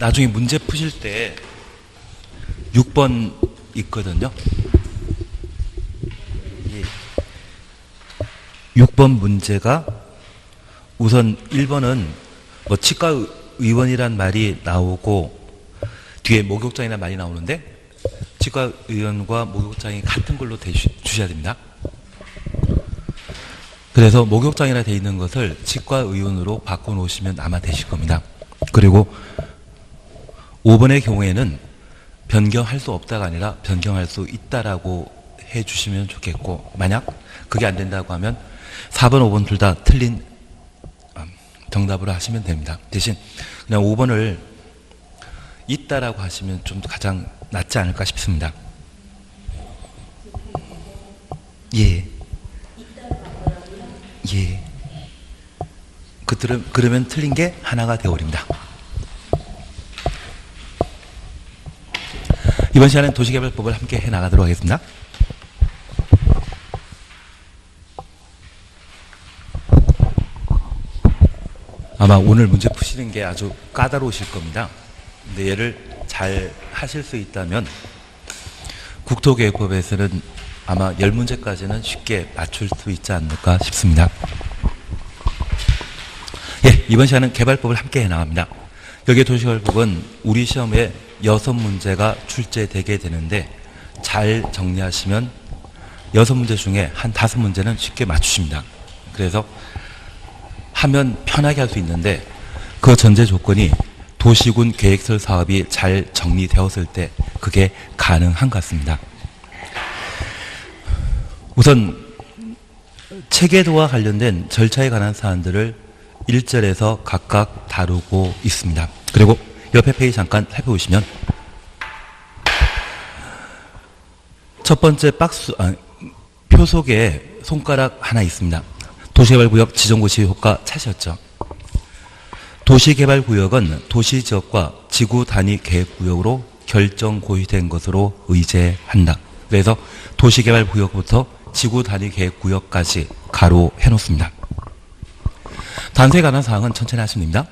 나중에 문제 푸실 때 6번 있거든요. 6번 문제가 우선 1번은 뭐 치과 의원이란 말이 나오고 뒤에 목욕장이라는 말이 나오는데 치과 의원과 목욕장이 같은 걸로 주셔야 됩니다. 그래서 목욕장이라 되어 있는 것을 치과 의원으로 바꿔놓으시면 아마 되실 겁니다. 그리고 5번의 경우에는 변경할 수 없다가 아니라 변경할 수 있다라고 해주시면 좋겠고, 만약 그게 안 된다고 하면 4번, 5번 둘 다 틀린 정답으로 하시면 됩니다. 대신 그냥 5번을 있다라고 하시면 좀 가장 낫지 않을까 싶습니다. 예. 예. 그러면 틀린 게 하나가 되어버립니다. 이번 시간엔 도시개발법을 함께 해나가도록 하겠습니다. 아마 오늘 문제 푸시는 게 아주 까다로우실 겁니다. 근데 얘를 잘 하실 수 있다면 국토계획법에서는 아마 10문제까지는 쉽게 맞출 수 있지 않을까 싶습니다. 예, 이번 시간은 개발법을 함께 해나갑니다. 여기에 도시개발법은 우리 시험에 6문제가 출제되게 되는데 잘 정리하시면 6문제 중에 한 5문제는 쉽게 맞추십니다. 그래서 하면 편하게 할 수 있는데 그 전제 조건이 도시군 계획설 사업이 잘 정리되었을 때 그게 가능한 것 같습니다. 우선 체계도와 관련된 절차에 관한 사안들을 1절에서 각각 다루고 있습니다. 그리고 옆에 페이지 잠깐 살펴보시면 첫 번째 표 속에 손가락 하나 있습니다. 도시개발구역 지정고시 효과 찾으셨죠? 도시개발구역은 도시지역과 지구단위계획구역으로 결정고시된 것으로 의제한다. 그래서 도시개발구역부터 지구단위계획구역까지 가로 해놓습니다. 단서에 관한 사항은 천천히 하시면 됩니다.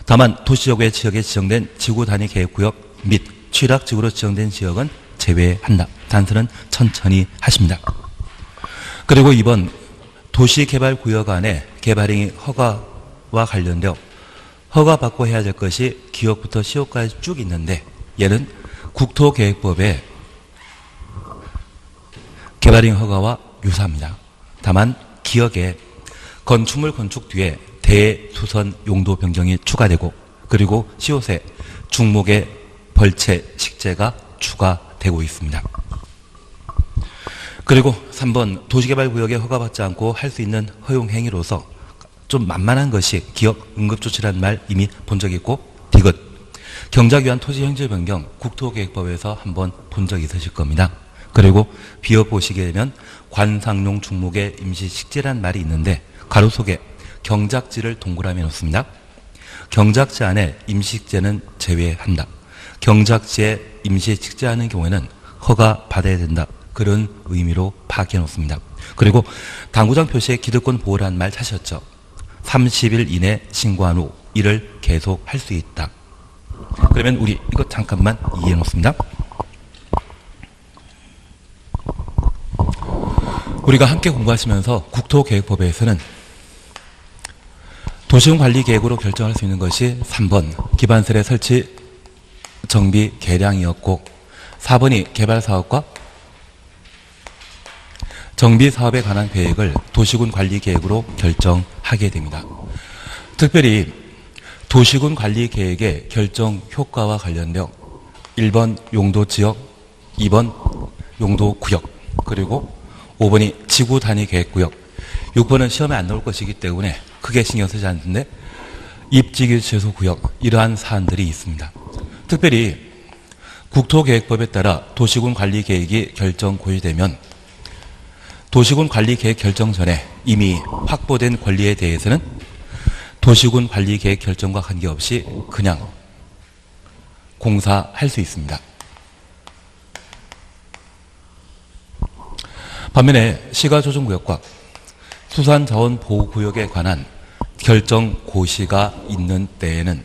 다만 도시지역 외 지역에 지정된 지구단위계획구역 및 취락지구로 지정된 지역은 제외한다. 단서는 천천히 하십니다. 그리고 2번 도시개발구역 안에 개발행위 허가와 관련되어 허가받고 해야 될 것이 기역부터 시효까지 쭉 있는데 얘는 국토계획법의 개발행위 허가와 유사합니다. 다만 기역에 건축물 건축 뒤에 대수선 용도 변경이 추가되고 그리고 시효세 중목의 벌채 식재가 추가되고 있습니다. 그리고 3번 도시개발구역에 허가받지 않고 할 수 있는 허용행위로서 좀 만만한 것이 기역 응급조치라는 말 이미 본 적이 있고 디귿 경작 위한 토지 형질 변경 국토계획법에서 한번 본 적이 있으실 겁니다. 그리고 비어 보시게 되면 관상용 중목의 임시식재란 말이 있는데 가로 속에 경작지를 동그라미 놓습니다. 경작지 안에 임시식재는 제외한다. 경작지에 임시식재하는 경우에는 허가 받아야 된다. 그런 의미로 파악해 놓습니다. 그리고 당구장 표시에 기득권 보호라는 말 하셨죠. 30일 이내 신고한 후 이를 계속 할 수 있다. 그러면 우리 이거 잠깐만 이해해 놓습니다. 우리가 함께 공부하시면서 국토계획법에서는 도시군관리계획으로 결정할 수 있는 것이 3번 기반설의 설치 정비 개량이었고 4번이 개발사업과 정비사업에 관한 계획을 도시군관리계획으로 결정하게 됩니다. 특별히 도시군관리계획의 결정 효과와 관련되어 1번 용도지역, 2번 용도구역, 그리고 5번이 지구단위계획구역, 6번은 시험에 안 나올 것이기 때문에 크게 신경 쓰지 않는데 입지규제소구역 이러한 사안들이 있습니다. 특별히 국토계획법에 따라 도시군관리계획이 결정 고시되면 도시군관리계획 결정 전에 이미 확보된 권리에 대해서는 도시군관리계획 결정과 관계없이 그냥 공사할 수 있습니다. 반면에 시가조정구역과 수산자원보호구역에 관한 결정 고시가 있는 때에는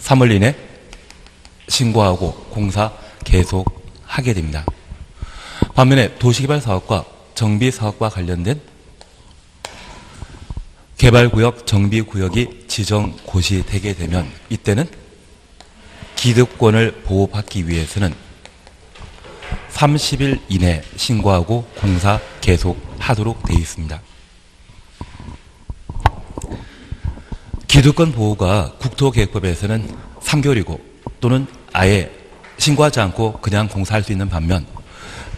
3월 이내 신고하고 공사 계속하게 됩니다. 반면에 도시개발사업과 정비사업과 관련된 개발구역, 정비구역이 지정 고시되게 되면 이때는 기득권을 보호받기 위해서는 30일 이내 신고하고 공사 계속하도록 되어 있습니다. 기득권 보호가 국토계획법에서는 3개월이고 또는 아예 신고하지 않고 그냥 공사할 수 있는 반면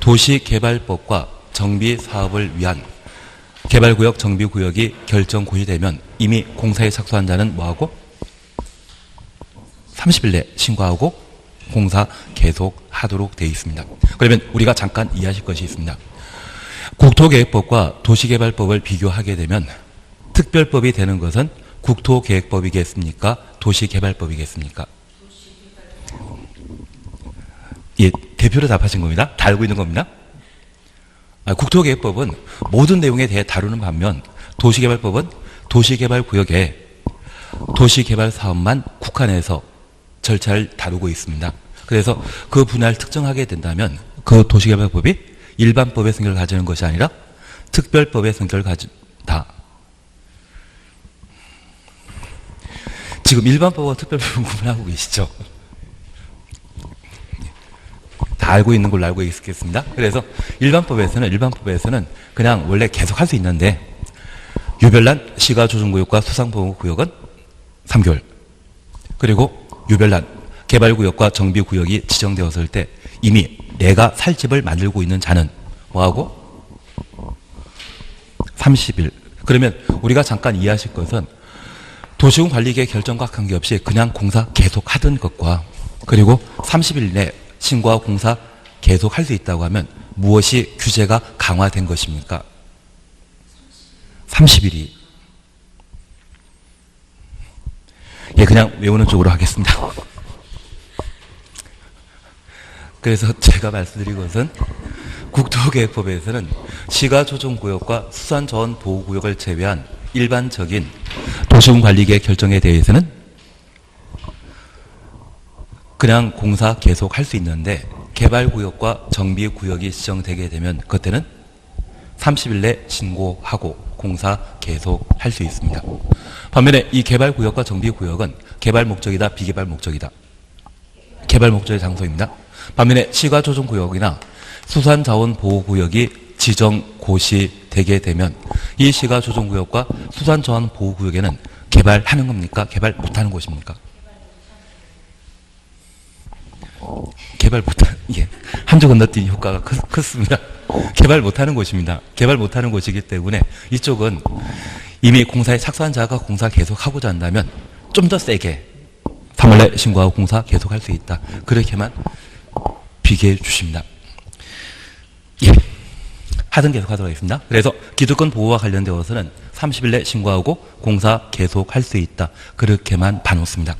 도시개발법과 정비사업을 위한 개발구역, 정비구역이 결정 고시되면 이미 공사에 착수한 자는 뭐하고? 30일 내 신고하고 공사 계속하도록 되어 있습니다. 그러면 우리가 잠깐 이해하실 것이 있습니다. 국토계획법과 도시개발법을 비교하게 되면 특별법이 되는 것은 국토계획법이겠습니까? 도시개발법이겠습니까? 예, 대표로 답하신 겁니다. 다 알고 있는 겁니다. 국토계획법은 모든 내용에 대해 다루는 반면 도시개발법은 도시개발구역에 도시개발 사업만 국한해서 절차를 다루고 있습니다. 그래서 그 분야를 특정하게 된다면 그 도시개발법이 일반법의 성격을 가지는 것이 아니라 특별법의 성격을 가진다. 지금 일반법과 특별법을 구분하고 계시죠? 다 알고 있는 걸로 알고 있겠습니다. 그래서 일반법에서는 그냥 원래 계속 할 수 있는데 유별난 시가조정구역과 수상보호구역은 3개월 그리고 유별난 개발구역과 정비구역이 지정되었을 때 이미 내가 살 집을 만들고 있는 자는 뭐하고? 30일. 그러면 우리가 잠깐 이해하실 것은 도시군 관리계획 결정과 관계없이 그냥 공사 계속 하던 것과 그리고 30일 내 신고와 공사 계속 할 수 있다고 하면 무엇이 규제가 강화된 것입니까? 30일이. 예, 그냥 외우는 쪽으로 하겠습니다. 그래서 제가 말씀드린 것은 국토계획법에서는 시가조정구역과 수산자원보호구역을 제외한 일반적인 도시군 관리계획 결정에 대해서는 그냥 공사 계속 할 수 있는데 개발구역과 정비구역이 지정되게 되면 그때는 30일 내 신고하고 공사 계속 할 수 있습니다. 반면에 이 개발구역과 정비구역은 개발 목적이다, 비개발 목적이다. 개발 목적의 장소입니다. 반면에 시가조정구역이나 수산자원보호구역이 지정 고시되게 되면 이 시가조정구역과 수산자원보호구역에는 개발하는 겁니까? 개발 못하는 곳입니까? 개발 못하는, 예. 한 주 건너뛴 효과가 컸습니다. 개발 못하는 곳입니다. 개발 못하는 곳이기 때문에 이쪽은 이미 공사에 착수한 자가 공사 계속하고자 한다면 좀 더 세게 3월 내 신고하고 공사 계속할 수 있다. 그렇게만 비교해 주십니다. 예. 하든 계속하도록 하겠습니다. 그래서 기득권 보호와 관련되어서는 30일 내 신고하고 공사 계속할 수 있다. 그렇게만 봐놓습니다.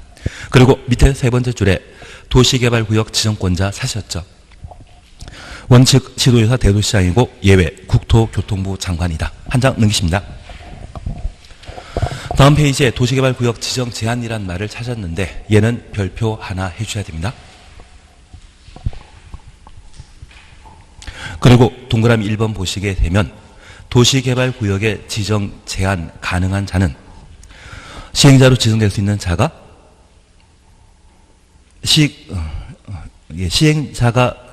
그리고 밑에 세 번째 줄에 도시개발구역 지정권자 사셨죠. 원칙 지도조사 대도시장이고 예외 국토교통부 장관이다. 한 장 넘기십니다. 다음 페이지에 도시개발구역 지정 제한이란 말을 찾았는데 얘는 별표 하나 해주셔야 됩니다. 그리고 동그라미 1번 보시게 되면 도시개발구역의 지정 제한 가능한 자는 시행자로 지정될 수 있는 자가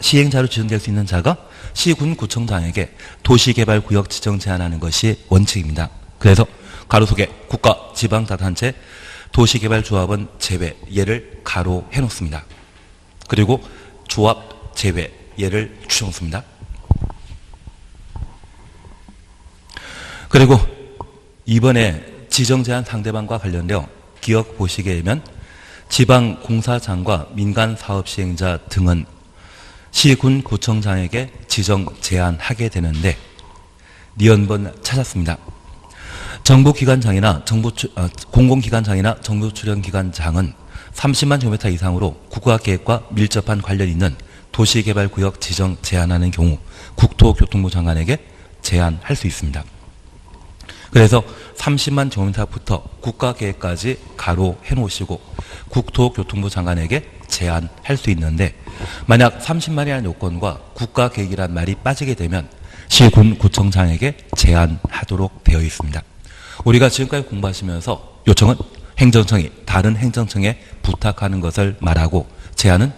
시행자로 지정될 수 있는 자가 시군 구청장에게 도시개발구역 지정 제한하는 것이 원칙입니다. 그래서 가로 속에 국가, 지방자치단체, 도시개발조합은 제외, 얘를 가로 해놓습니다. 그리고 조합 제외, 얘를 추정습니다. 그리고 이번에 지정 제한 상대방과 관련되어 기억 보시게 되면 지방공사장과 민간사업시행자 등은 시군 구청장에게 지정 제한하게 되는데 니은번 찾았습니다. 정부기관장이나 공공기관장이나 정부출연기관장은 30만 제곱미터 이상으로 국가계획과 밀접한 관련 있는 도시개발구역 지정 제한하는 경우 국토교통부 장관에게 제한할 수 있습니다. 그래서 30만 제곱미터부터 국가계획까지 가로 해놓으시고 국토교통부 장관에게 제안할 수 있는데, 만약 30만이라는 요건과 국가계획이라는 말이 빠지게 되면 시군 구청장에게 제안하도록 되어 있습니다. 우리가 지금까지 공부하시면서 요청은 행정청이 다른 행정청에 부탁하는 것을 말하고, 제안은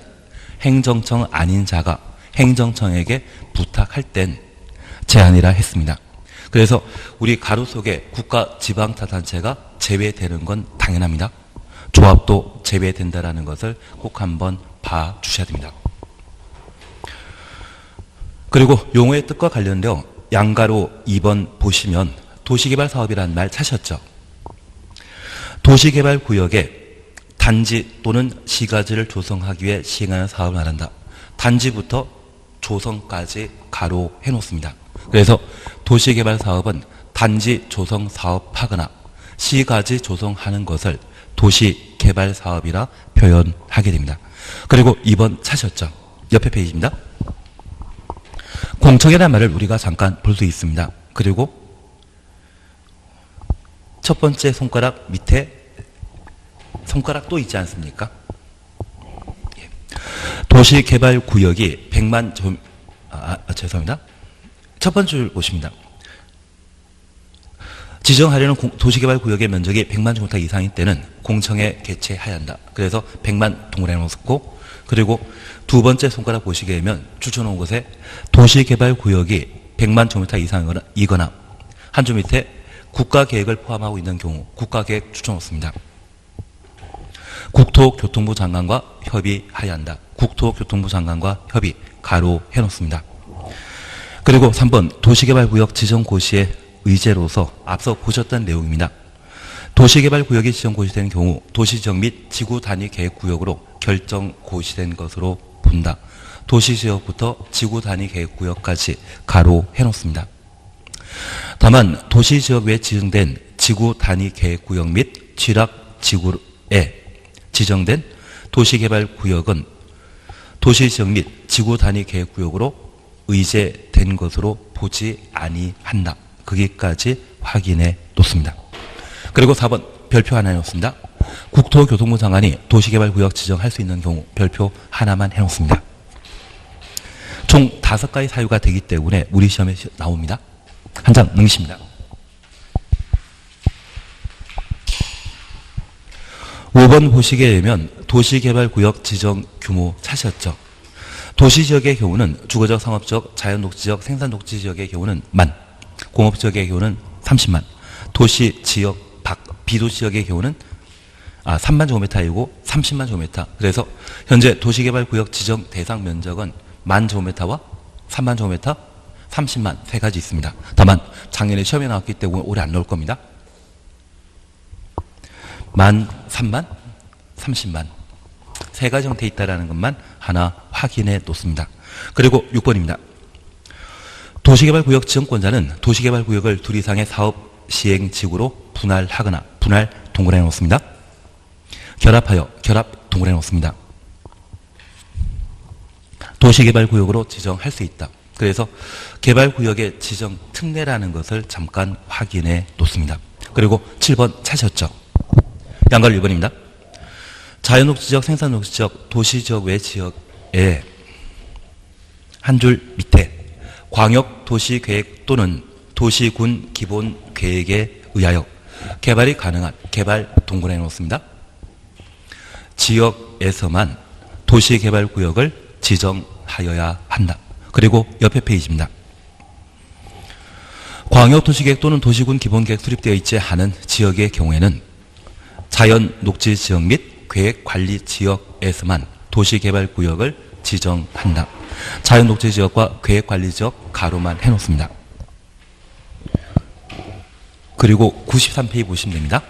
행정청 아닌 자가 행정청에게 부탁할 땐 제안이라 했습니다. 그래서 우리 가로 속에 국가지방자치단체가 제외되는 건 당연합니다. 조합도 제외된다라는 것을 꼭 한번 봐주셔야 됩니다. 그리고 용어의 뜻과 관련되어 양가로 2번 보시면 도시개발 사업이라는 말 찾으셨죠? 도시개발구역에 단지 또는 시가지를 조성하기 위해 시행하는 사업을 말한다. 단지부터 조성까지 가로 해놓습니다. 그래서 도시개발 사업은 단지 조성 사업하거나 시가지 조성하는 것을 도시개발 사업이라 표현하게 됩니다. 그리고 2번 찾으셨죠? 옆에 페이지입니다. 공청이라는 말을 우리가 잠깐 볼 수 있습니다. 그리고 첫 번째 손가락 밑에 손가락 또 있지 않습니까? 도시개발구역이 100만 죄송합니다. 첫 번째 줄 보십니다. 지정하려는 도시개발구역의 면적이 100만 제곱미터 이상일 때는 공청에 개최해야 한다. 그래서 100만 동그라미 놓고, 그리고 두 번째 손가락 보시게 되면 추천한 곳에 도시개발구역이 100만 제곱미터 이상이거나 한 줄 밑에 국가계획을 포함하고 있는 경우 국가계획 추천했습니다. 국토교통부 장관과 협의해야 한다. 국토교통부 장관과 협의 가로 해놓습니다. 그리고 3번 도시개발구역 지정고시의 의제로서 앞서 보셨던 내용입니다. 도시개발구역이 지정고시된 경우 도시지역 및 지구단위계획구역으로 결정고시된 것으로 본다. 도시지역부터 지구단위계획구역까지 가로 해놓습니다. 다만 도시지역 외 지정된 지구단위계획구역 및 취락지구에 지정된 도시개발구역은 도시지역 및 지구단위계획구역으로 의제된 것으로 보지 아니한다. 거기까지 확인해 놓습니다. 그리고 4번 별표 하나 해놓습니다. 국토교통부 장관이 도시개발구역 지정할 수 있는 경우 별표 하나만 해놓습니다. 총 5가지 사유가 되기 때문에 우리 시험에 나옵니다. 한 장 넘기십니다. 5번 보시게 되면 도시개발구역 지정 규모 찾으셨죠? 도시지역의 경우는 주거적, 상업적, 자연녹지지역, 생산녹지지역의 경우는 만, 공업지역의 경우는 30만, 도시지역 비도시지역의 경우는 3만 제곱미터이고 30만 제곱미터. 그래서 현재 도시개발구역 지정 대상 면적은 1만 제곱미터와 3만 제곱미터, 30만 세 가지 있습니다. 다만 작년에 시험에 나왔기 때문에 올해 안 나올 겁니다. 1만, 3만, 30만 세 가지 형태에 있다는 것만 하나 확인해 놓습니다. 그리고 6번입니다. 도시개발구역 지정권자는 도시개발구역을 둘 이상의 사업 시행지구로 분할하거나 분할 동그라미 놓습니다. 결합하여 결합 동그라미 놓습니다. 도시개발구역으로 지정할 수 있다. 그래서 개발구역의 지정 특례라는 것을 잠깐 확인해 놓습니다. 그리고 7번 찾으셨죠? 양가로 1번입니다. 자연녹지지역, 생산녹지지역, 도시지역 외 지역에 한 줄 밑에 광역도시계획 또는 도시군 기본계획에 의하여 개발이 가능한 개발 동그라미 놓습니다. 지역에서만 도시개발구역을 지정하여야 한다. 그리고 옆에 페이지입니다. 광역도시계획 또는 도시군 기본계획 수립되어 있지 않은 지역의 경우에는 자연녹지지역 및 계획관리지역에서만 도시개발구역을 지정한다. 자연녹지지역과 계획관리지역 가로만 해놓습니다. 그리고 93페이지 보시면 됩니다.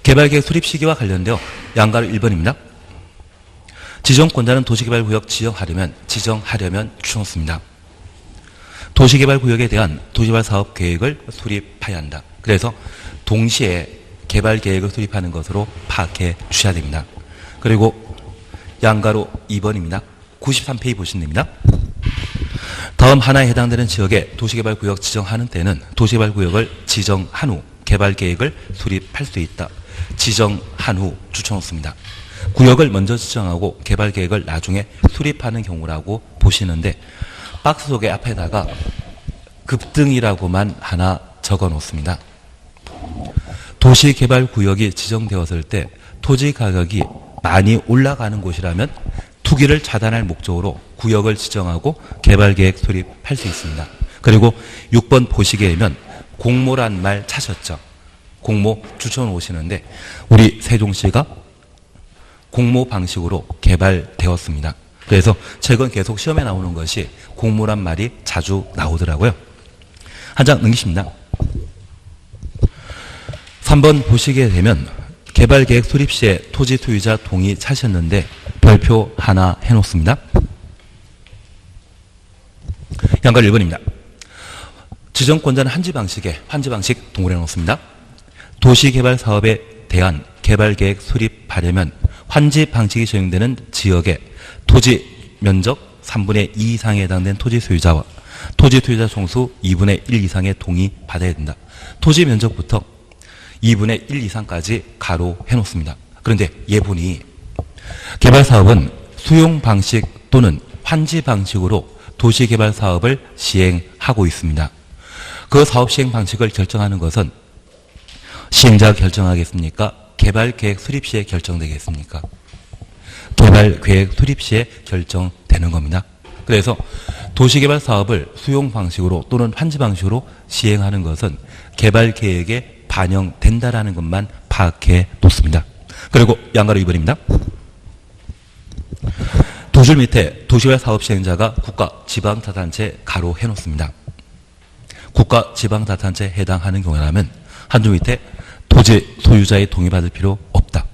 개발계획 수립 시기와 관련되어 양가로 1번입니다. 지정권자는 도시개발구역 지정하려면 추천습니다. 도시개발구역에 대한 도시개발사업계획을 수립해야 한다. 그래서 동시에 개발계획을 수립하는 것으로 파악해 주셔야 됩니다. 그리고 양가로 2번입니다. 93페이지 보시면 됩니다. 다음 하나에 해당되는 지역에 도시개발구역 지정하는 때는 도시개발구역을 지정한 후 개발계획을 수립할 수 있다. 지정한 후 줄쳐놓습니다. 구역을 먼저 지정하고 개발계획을 나중에 수립하는 경우라고 보시는데 박스 속에 앞에다가 급등이라고만 하나 적어놓습니다. 도시개발구역이 지정되었을 때 토지 가격이 많이 올라가는 곳이라면 투기를 차단할 목적으로 구역을 지정하고 개발계획 수립할 수 있습니다. 그리고 6번 보시게 되면 공모란 말 찾으셨죠? 공모 추천오시는데 우리 세종시가 공모 방식으로 개발되었습니다. 그래서 최근 계속 시험에 나오는 것이 공모란 말이 자주 나오더라고요. 한 장 넘기십니다. 3번 보시게 되면 개발계획 수립 시에 토지 소유자 동의 찾으셨는데 별표 하나 해놓습니다. 양가 1번입니다. 지정권자는 한지 방식 동그래 놓습니다. 도시개발 사업에 대한 개발계획 수립하려면 환지 방식이 적용되는 지역에 토지 면적 3분의 2 이상에 해당된 토지 소유자와 토지 소유자 총수 2분의 1 이상의 동의 받아야 된다. 토지 면적부터 2분의 1 이상까지 가로 해놓습니다. 그런데 예본이 개발사업은 수용 방식 또는 환지 방식으로 도시개발 사업을 시행하고 있습니다. 그 사업 시행 방식을 결정하는 것은 시행자가 결정하겠습니까? 개발계획 수립 시에 결정되겠습니까? 개발계획 수립 시에 결정되는 겁니다. 그래서 도시개발 사업을 수용 방식으로 또는 환지 방식으로 시행하는 것은 개발계획에 반영된다라는 것만 파악해 놓습니다. 그리고 양가로 2번입니다. 두 줄 밑에 도시개발 사업 시행자가 국가, 지방자치단체 가로 해놓습니다. 국가, 지방자치단체에 해당하는 경우라면 한 줄 밑에 토지 소유자의 동의받을 필요 없다.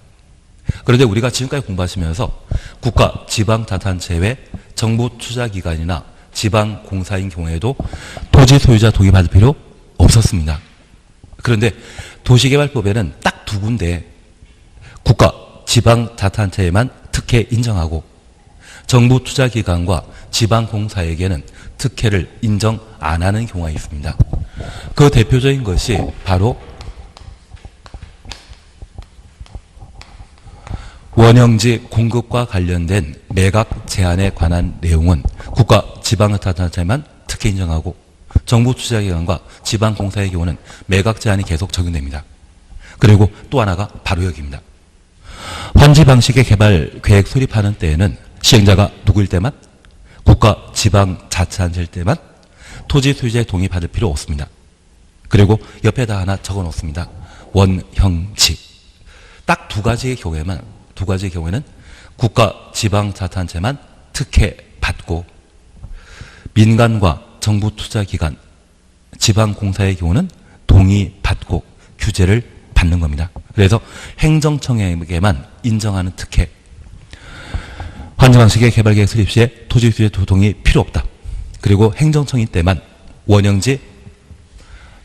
그런데 우리가 지금까지 공부하시면서 국가, 지방자치단체 외 정부 투자기관이나 지방공사인 경우에도 토지 소유자 동의받을 필요 없었습니다. 그런데 도시개발법에는 딱 두 군데 국가, 지방자치단체에만 특혜 인정하고 정부 투자기관과 지방공사에게는 특혜를 인정 안 하는 경우가 있습니다. 그 대표적인 것이 바로 원형지 공급과 관련된 매각 제한에 관한 내용은 국가, 지방자치단체만 특혜 인정하고 정부 투자기관과 지방공사의 경우는 매각 제한이 계속 적용됩니다. 그리고 또 하나가 바로 여기입니다. 환지 방식의 개발 계획 수립하는 때에는 시행자가 누구일 때만 국가, 지방자치단체일 때만 토지 소유자의 동의 받을 필요 없습니다. 그리고 옆에다 하나 적어 놓습니다. 원형지. 딱 두 가지의 경우에는 국가, 지방자치단체만 특혜 받고 민간과 정부 투자기관, 지방공사의 경우는 동의 받고 규제를 받는 겁니다. 그래서 행정청에게만 인정하는 특혜. 환지 방식의 개발계획 수립 시에 토지 소유자 동의 필요 없다. 그리고 행정청인 때만 원형지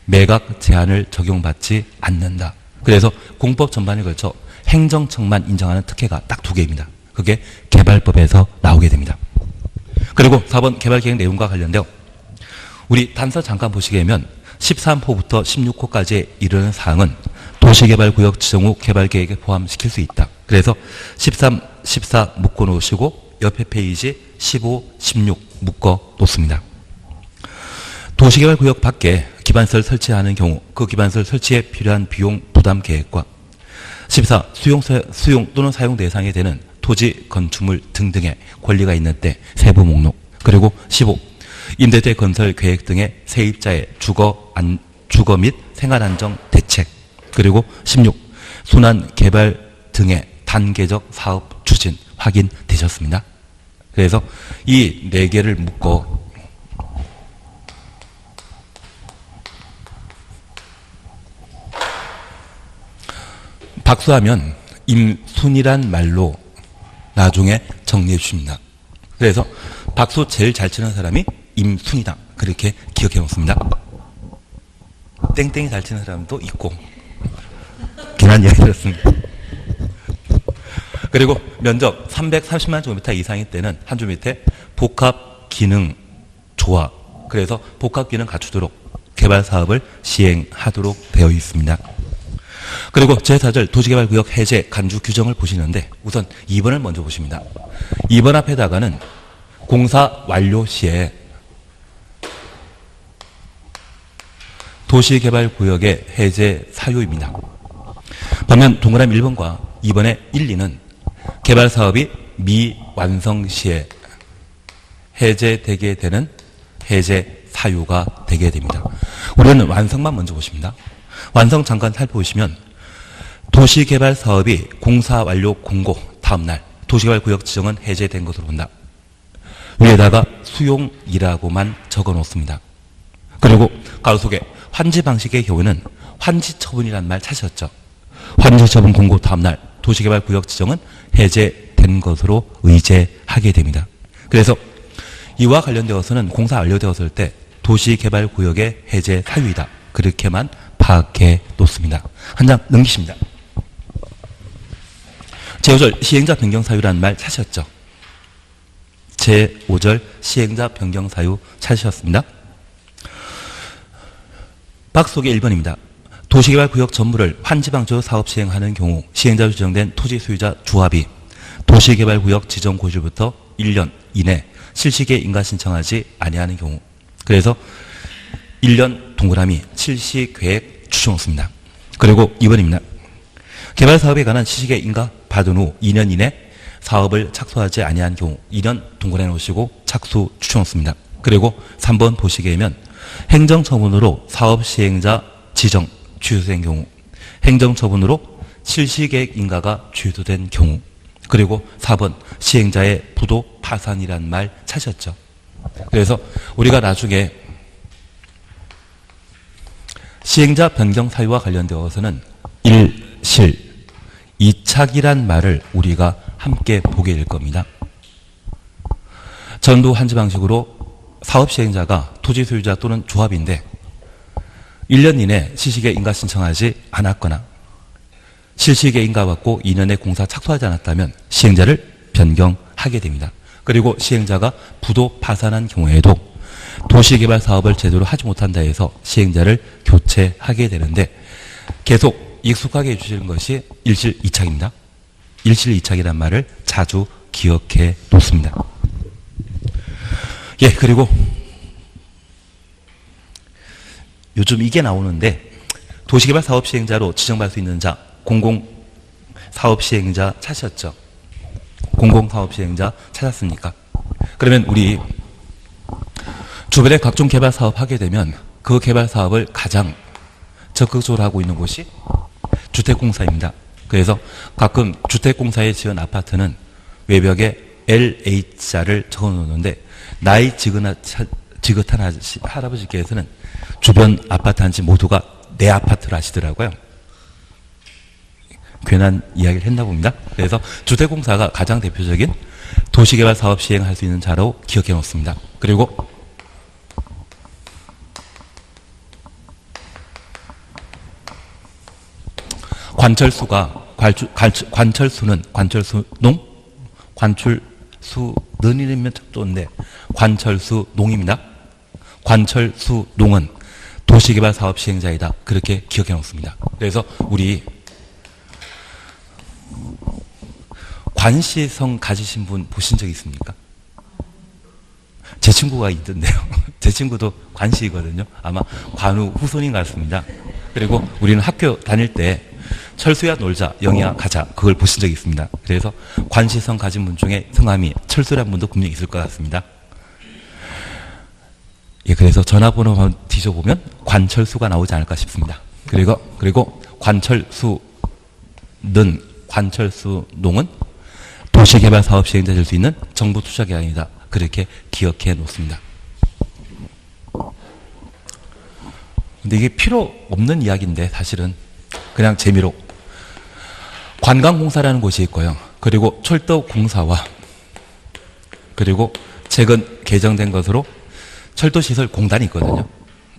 매각 제한을 적용받지 않는다. 그래서 공법 전반에 걸쳐 행정청만 인정하는 특혜가 딱 두 개입니다. 그게 개발법에서 나오게 됩니다. 그리고 4번 개발계획 내용과 관련되어 우리 단서 잠깐 보시게 되면 13호부터 16호까지 이르는 사항은 도시개발구역 지정 후 개발계획에 포함시킬 수 있다. 그래서 13, 14 묶어 놓으시고 옆에 페이지 15, 16 묶어 놓습니다. 도시개발구역 밖에 기반시설 설치하는 경우 그 기반시설 설치에 필요한 비용 부담 계획과 14. 수용 또는 사용 대상이 되는 토지, 건축물 등등의 권리가 있는 때 세부 목록. 그리고 15. 임대차 건설 계획 등의 세입자의 주거 및 생활안정 대책. 그리고 16. 순환 개발 등의 단계적 사업 추진 확인되셨습니다. 그래서 이 4개를 묶어 박수하면 임순이란 말로 나중에 정리해 주십니다. 그래서 박수 제일 잘 치는 사람이 임순이다. 그렇게 기억해 놓습니다. 땡땡이 잘 치는 사람도 있고 괜한 이야기 들었습니다. 그리고 면적 330만 제곱미터 이상일 때는 한 줄 밑에 복합 기능 조화, 그래서 복합기능 갖추도록 개발 사업을 시행하도록 되어 있습니다. 그리고 제4절 도시개발구역 해제 간주 규정을 보시는데 우선 2번을 먼저 보십니다. 2번 앞에다가는 공사 완료 시에 도시개발구역의 해제 사유입니다. 반면 동그라미 1번과 2번의 1, 2는 개발사업이 미완성 시에 해제되게 되는 해제 사유가 되게 됩니다. 우리는 완성만 먼저 보십니다. 완성 잠깐 살펴보시면 도시개발사업이 공사 완료 공고 다음날 도시개발구역 지정은 해제된 것으로 본다. 위에다가 수용이라고만 적어 놓습니다. 그리고 가로 속에 환지 방식의 경우에는 환지 처분이라는 말 찾으셨죠? 환지 처분 공고 다음날 도시개발구역 지정은 해제된 것으로 의제하게 됩니다. 그래서 이와 관련되어서는 공사 완료되었을 때 도시개발구역의 해제 사유이다. 그렇게만 파악해 놓습니다. 한 장 넘기십니다. 제5절 시행자 변경 사유라는 말 찾으셨죠? 제5절 시행자 변경 사유 찾으셨습니다. 박스 속의 1번입니다. 도시개발구역 전부를 환지방조 사업 시행하는 경우 시행자로 지정된 토지 소유자 조합이 도시개발구역 지정 고시부터 1년 이내 실시계 인가 신청하지 아니하는 경우, 그래서 1년 동그라미 실시계획 추정없습니다. 그리고 2번입니다. 개발사업에 관한 실시계 인가 받은 후 2년 이내 사업을 착수하지 아니한 경우 2년 동그라미 놓으시고 착수 추정없습니다. 그리고 3번 보시게 되면 행정처분으로 사업 시행자 지정 취소된 경우, 행정처분으로 실시계획 인가가 취소된 경우, 그리고 4번 시행자의 부도 파산이란 말 찾으셨죠? 그래서 우리가 나중에 시행자 변경 사유와 관련되어서는 1실, 2착이란 말을 우리가 함께 보게 될 겁니다. 전도 환지 방식으로 사업 시행자가 토지 소유자 또는 조합인데 1년 이내 실시계 인가 신청하지 않았거나 실시계 인가받고 2년에 공사 착수하지 않았다면 시행자를 변경하게 됩니다. 그리고 시행자가 부도 파산한 경우에도 도시개발 사업을 제대로 하지 못한다 해서 시행자를 교체하게 되는데 계속 익숙하게 해주시는 것이 1실 2착입니다. 1실 2착이란 말을 자주 기억해 놓습니다. 예, 그리고 요즘 이게 나오는데 도시개발 사업 시행자로 지정받을 수 있는 자, 공공사업 시행자 찾으셨죠? 공공사업 시행자 찾았습니까? 그러면 우리 주변에 각종 개발 사업 하게 되면 그 개발 사업을 가장 적극적으로 하고 있는 곳이 주택공사입니다. 그래서 가끔 주택공사에 지은 아파트는 외벽에 LH자를 적어 놓는데 나이 지긋한 할아버지께서는 주변 아파트 단지 모두가 내 아파트를 아시더라고요. 괜한 이야기를 했나 봅니다. 그래서 주택공사가 가장 대표적인 도시개발 사업 시행할 수 있는 자로 기억해 놓습니다. 그리고 관철수가 관철수는 관철수는이면 참 좋은데 관철수농입니다. 관철수농은 도시개발 사업 시행자이다. 그렇게 기억해 놓습니다. 그래서 우리 관시성 가지신 분 보신 적 있습니까? 제 친구가 있던데요. 제 친구도 관시이거든요. 아마 관우 후손인 것 같습니다. 그리고 우리는 학교 다닐 때 철수야 놀자, 영희야 가자, 그걸 보신 적이 있습니다. 그래서 관시성 가진 분 중에 성함이 철수란 분도 분명히 있을 것 같습니다. 예, 그래서 전화번호 뒤져보면 관철수가 나오지 않을까 싶습니다. 그리고 관철수농은 도시개발 사업 시행자 될 수 있는 정부 투자 기관이다. 그렇게 기억해 놓습니다. 근데 이게 필요 없는 이야기인데 사실은 그냥 재미로 관광공사라는 곳이 있고요. 그리고 철도공사와 그리고 최근 개정된 것으로 철도시설공단이 있거든요.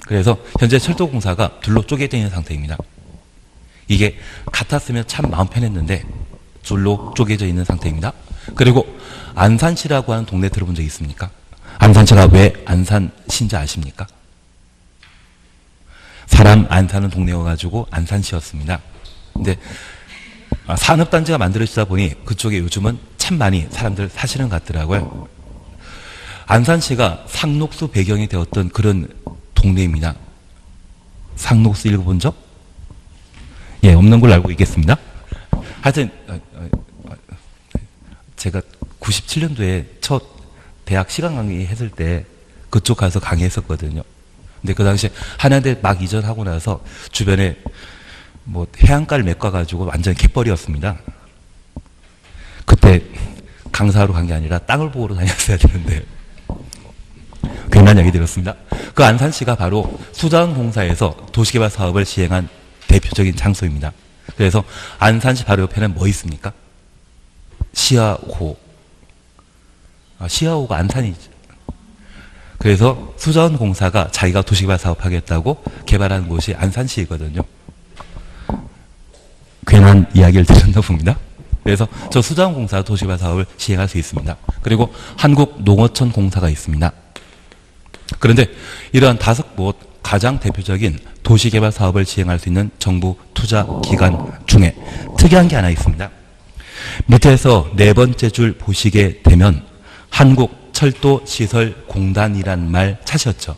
그래서 현재 철도공사가 둘로 쪼개져 있는 상태입니다. 이게 같았으면 참 마음 편했는데 둘로 쪼개져 있는 상태입니다. 그리고 안산시라고 하는 동네 들어본 적 있습니까? 안산시가 왜 안산시인지 아십니까? 사람 안 사는 동네여가지고 안산시였습니다. 근데 산업단지가 만들어지다 보니 그쪽에 요즘은 참 많이 사람들 사시는 것 같더라고요. 안산시가 상록수 배경이 되었던 그런 동네입니다. 상록수 읽어본 적? 예, 없는 걸로 알고 있겠습니다. 하여튼 제가 97년도에 첫 대학 시간 강의 했을 때 그쪽 가서 강의했었거든요. 근데 그 당시에 한양대 막 이전하고 나서 주변에 뭐 해안가를 메꿔가지고 완전 갯벌이었습니다. 그때 강사로 간 게 아니라 땅을 보러 다녔어야 되는데 괜한 얘기 들었습니다. 그 안산시가 바로 수자원공사에서 도시개발 사업을 시행한 대표적인 장소입니다. 그래서 안산시 바로 옆에는 뭐 있습니까? 시야호. 시야호가 안산이죠. 그래서 수자원공사가 자기가 도시개발 사업하겠다고 개발한 곳이 안산시이거든요. 괜한 이야기를 드렸나 봅니다. 그래서 저 수자원공사 도시개발 사업을 시행할 수 있습니다. 그리고 한국농어촌공사가 있습니다. 그런데 이러한 다섯 곳 가장 대표적인 도시개발 사업을 시행할 수 있는 정부 투자 기관 중에 특이한 게 하나 있습니다. 밑에서 네 번째 줄 보시게 되면 한국철도시설공단이란 말 찾으셨죠?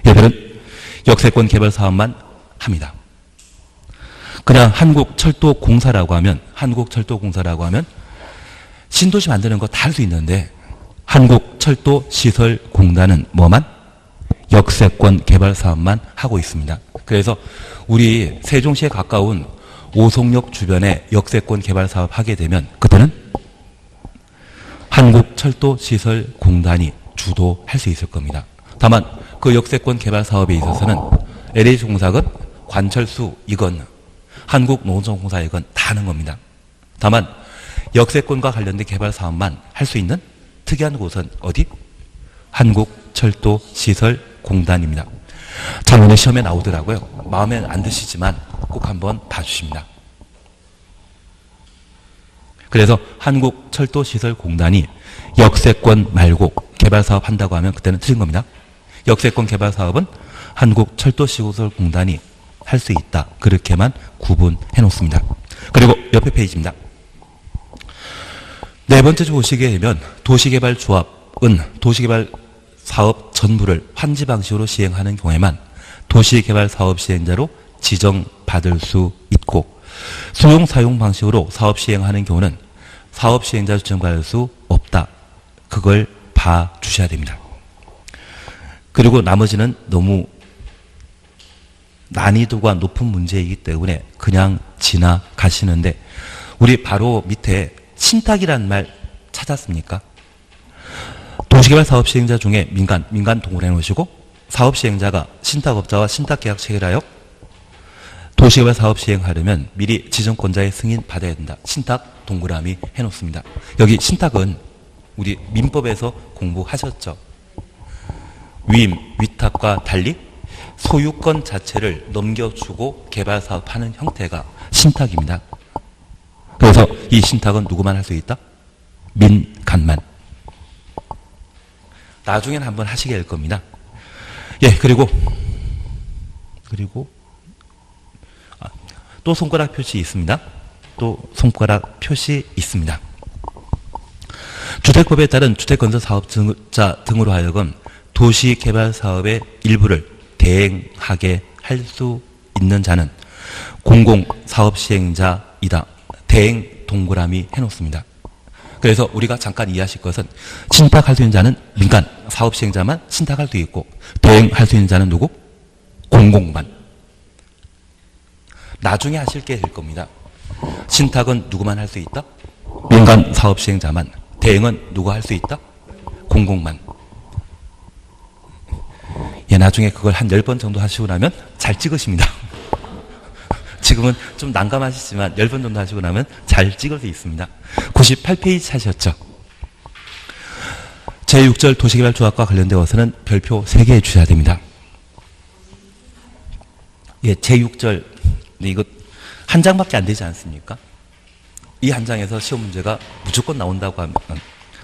얘들은 역세권 개발 사업만 합니다. 그냥 한국철도공사라고 하면 신도시 만드는 거 다 할 수 있는데 한국철도시설공단은 뭐만? 역세권 개발 사업만 하고 있습니다. 그래서 우리 세종시에 가까운 오송역 주변에 역세권 개발 사업 하게 되면 그때는 한국철도시설공단이 주도할 수 있을 겁니다. 다만 그 역세권 개발 사업에 있어서는 LH공사건 관철수 이건 한국농어촌공사 이건 다 하는 겁니다. 다만 역세권과 관련된 개발 사업만 할 수 있는 특이한 곳은 어디? 한국철도시설공단입니다. 작년에 시험에 나오더라고요. 마음에 안 드시지만 꼭 한번 봐주십니다. 그래서 한국철도시설공단이 역세권 말고 개발 사업 한다고 하면 그때는 틀린 겁니다. 역세권 개발 사업은 한국철도시설공단이 할 수 있다. 그렇게만 구분해 놓습니다. 그리고 옆에 페이지입니다. 네 번째 줄 보시게 되면 도시개발조합은 도시개발 사업 전부를 환지 방식으로 시행하는 경우에만 도시개발 사업 시행자로 지정받을 수 있고 수용 사용 방식으로 사업 시행하는 경우는 사업 시행자로 지정받을 수 없다. 그걸 봐주셔야 됩니다. 그리고 나머지는 너무 난이도가 높은 문제이기 때문에 그냥 지나가시는데 우리 바로 밑에 신탁이라는 말 찾았습니까? 도시개발 사업 시행자 중에 민간 동굴해 놓으시고 사업 시행자가 신탁업자와 신탁계약 체결하여 도시개발 사업 시행하려면 미리 지정권자의 승인 받아야 된다. 신탁 동그라미 해놓습니다. 여기 신탁은 우리 민법에서 공부하셨죠? 위탁과 달리 소유권 자체를 넘겨주고 개발 사업하는 형태가 신탁입니다. 그래서 이 신탁은 누구만 할 수 있다? 민간만. 나중에는 한번 하시게 될 겁니다. 예, 그리고 또 손가락 표시 있습니다. 주택법에 따른 주택건설사업자 등으로 하여금 도시개발사업의 일부를 대행하게 할 수 있는 자는 공공사업시행자이다. 대행 동그라미 해놓습니다. 그래서 우리가 잠깐 이해하실 것은 신탁할 수 있는 자는 민간 사업시행자만 신탁할 수 있고 대행할 수 있는 자는 누구? 공공만. 나중에 하실 게 될 겁니다. 신탁은 누구만 할 수 있다? 민간 사업시행자만. 대행은 누가 할 수 있다? 공공만. 예, 나중에 그걸 한 10번 정도 하시고 나면 잘 찍으십니다. 지금은 좀 난감하시지만 10번 정도 하시고 나면 잘 찍을 수 있습니다. 98페이지 찾으셨죠? 제6절 도시개발조합과 관련되어서는 별표 3개 주셔야 됩니다. 예, 제6절 이거 한 장밖에 안 되지 않습니까? 이 한 장에서 시험 문제가 무조건 나온다고 하면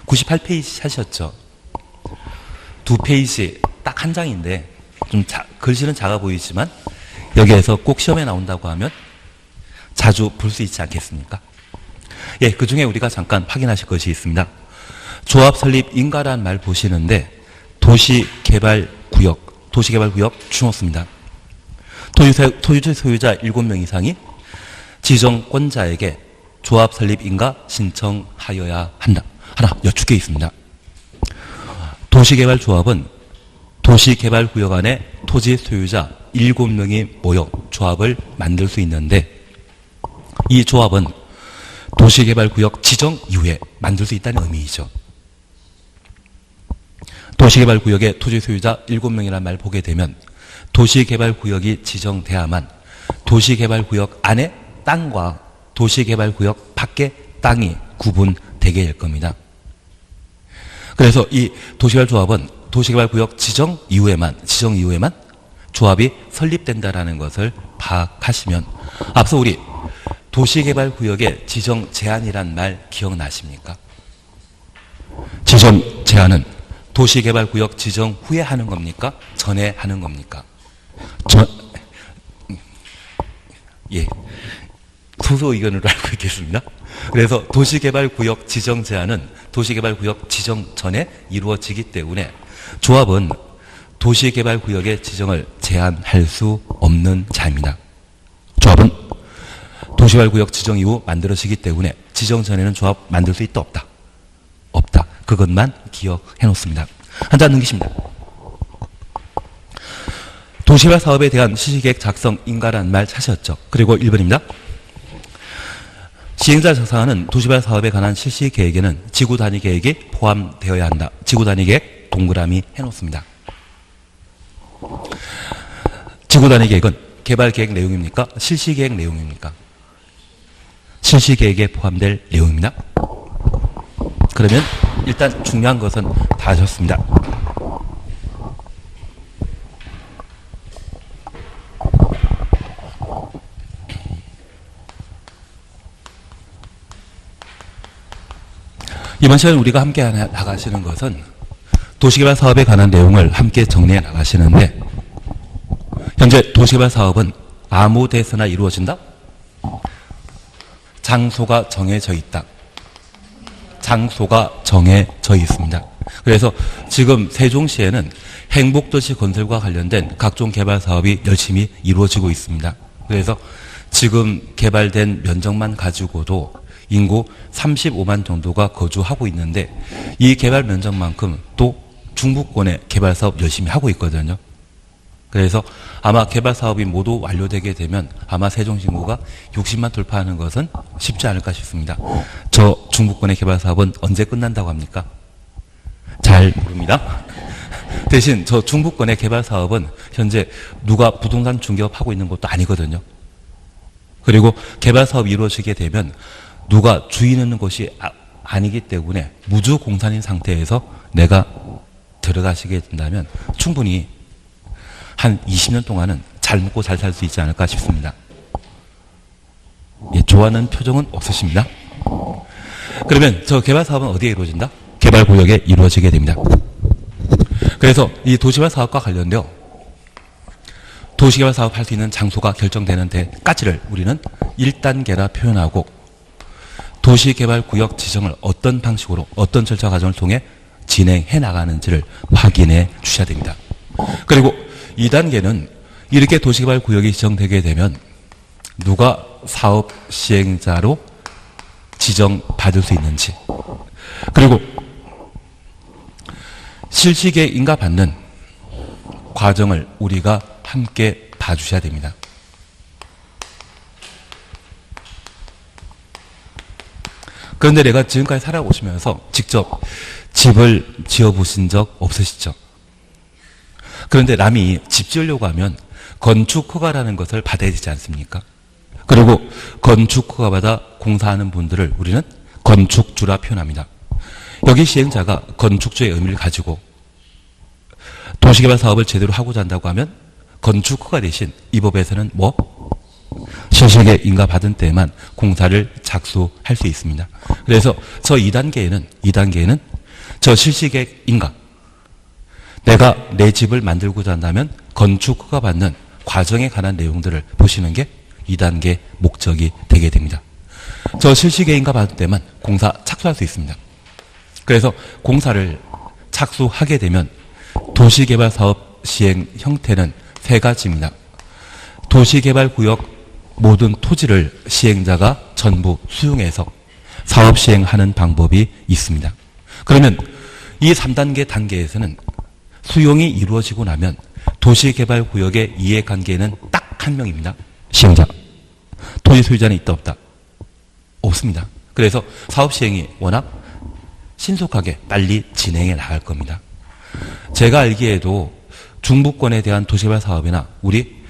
98페이지 찾으셨죠? 두 페이지 딱 한 장인데 좀 글씨는 작아 보이지만 여기에서 꼭 시험에 나온다고 하면 자주 볼 수 있지 않겠습니까? 예, 그 중에 우리가 잠깐 확인하실 것이 있습니다. 조합 설립 인가라는 말 보시는데 도시개발구역 주었습니다. 토지 소유자 7명 이상이 지정권자에게 조합 설립 인가 신청하여야 한다. 하나 여쭙게 있습니다. 도시개발조합은 도시개발구역 안에 토지 소유자 7명이 모여 조합을 만들 수 있는데 이 조합은 도시개발구역 지정 이후에 만들 수 있다는 의미이죠. 도시개발구역의 토지 소유자 7명이라는 말 보게 되면 도시개발구역이 지정돼야만 도시개발구역 안에 땅과 도시개발구역 밖의 땅이 구분되게 될 겁니다. 그래서 이 도시개발조합은 도시개발구역 지정 이후에만 조합이 설립된다라는 것을 파악하시면 앞서 우리 도시개발구역의 지정 제한이란 말 기억나십니까? 지정 제한은 도시개발구역 지정 후에 하는 겁니까? 전에 하는 겁니까? 예. 소수 의견으로 알고 있겠습니다. 그래서 도시개발구역 지정 제한은 도시개발구역 지정 전에 이루어지기 때문에 조합은 도시개발구역의 지정을 제한할 수 없는 자입니다. 조합은 도시개발구역 지정 이후 만들어지기 때문에 지정 전에는 조합 만들 수 있다 없다? 없다. 그것만 기억해 놓습니다. 한 장 넘기십니다. 도시개발 사업에 대한 실시계획 작성 인가라는 말 찾으셨죠? 그리고 1번입니다. 시행자 작성하는 도시개발 사업에 관한 실시계획에는 지구단위 계획이 포함되어야 한다. 지구단위 계획 동그라미 해놓습니다. 지구단위 계획은 개발계획 내용입니까? 실시계획 내용입니까? 실시계획에 포함될 내용입니다. 그러면 일단 중요한 것은 다 하셨습니다. 이번 시간에 우리가 함께 나가시는 것은 도시개발 사업에 관한 내용을 함께 정리해 나가시는데 현재 도시개발 사업은 아무 데서나 이루어진다? 장소가 정해져 있다. 장소가 정해져 있습니다. 그래서 지금 세종시에는 행복도시 건설과 관련된 각종 개발 사업이 열심히 이루어지고 있습니다. 그래서 지금 개발된 면적만 가지고도 인구 35만 정도가 거주하고 있는데 이 개발 면적만큼 또 중부권에 개발 사업 열심히 하고 있거든요. 그래서 아마 개발 사업이 모두 완료되게 되면 아마 세종시 인구가 60만 돌파하는 것은 쉽지 않을까 싶습니다. 저 중부권의 개발 사업은 언제 끝난다고 합니까? 잘 모릅니다. 대신 저 중부권의 개발 사업은 현재 누가 부동산 중개업하고 있는 것도 아니거든요. 그리고 개발 사업이 이루어지게 되면 누가 주인 있는 곳이 아니기 때문에 무주공산인 상태에서 내가 들어가시게 된다면 충분히 한 20년 동안은 잘 먹고 잘 살 수 있지 않을까 싶습니다. 예, 좋아하는 표정은 없으십니다. 그러면 저 개발 사업은 어디에 이루어진다? 개발구역에 이루어지게 됩니다. 그래서 이 도시개발 사업과 관련되어 도시개발 사업 할 수 있는 장소가 결정되는 데까지를 우리는 1단계라 표현하고 도시개발구역 지정을 어떤 방식으로 어떤 절차 과정을 통해 진행해 나가는지를 확인해 주셔야 됩니다. 그리고 2단계는 이렇게 도시개발구역이 지정되게 되면 누가 사업 시행자로 지정받을 수 있는지 그리고 실시계획 인가받는 과정을 우리가 함께 봐주셔야 됩니다. 그런데 내가 지금까지 살아오시면서 직접 집을 지어보신 적 없으시죠? 그런데 남이 집 지으려고 하면 건축허가라는 것을 받아야 되지 않습니까? 그리고 건축허가 받아 공사하는 분들을 우리는 건축주라 표현합니다. 여기 시행자가 건축주의 의미를 가지고 도시개발 사업을 제대로 하고자 한다고 하면 건축허가 대신 이 법에서는 실시계획 인가받은 때에만 공사를 착수할 수 있습니다. 그래서 저 2단계에는 저 실시계획 인가 내가 내 집을 만들고자 한다면 건축 허가 받는 과정에 관한 내용들을 보시는 게 2단계 목적이 되게 됩니다. 저 실시계획인가 받을 때만 공사 착수할 수 있습니다. 그래서 공사를 착수하게 되면 도시개발사업 시행 형태는 3가지입니다. 도시개발구역 모든 토지를 시행자가 전부 수용해서 사업 시행하는 방법이 있습니다. 그러면 이 3단계 단계에서는 수용이 이루어지고 나면 도시개발구역의 이해관계는 딱 한 명입니다. 시행자. 토지 소유자는 있다 없다? 없습니다. 그래서 사업 시행이 워낙 신속하게 빨리 진행해 나갈 겁니다. 제가 알기에도 중부권에 대한 도시개발 사업이나 우리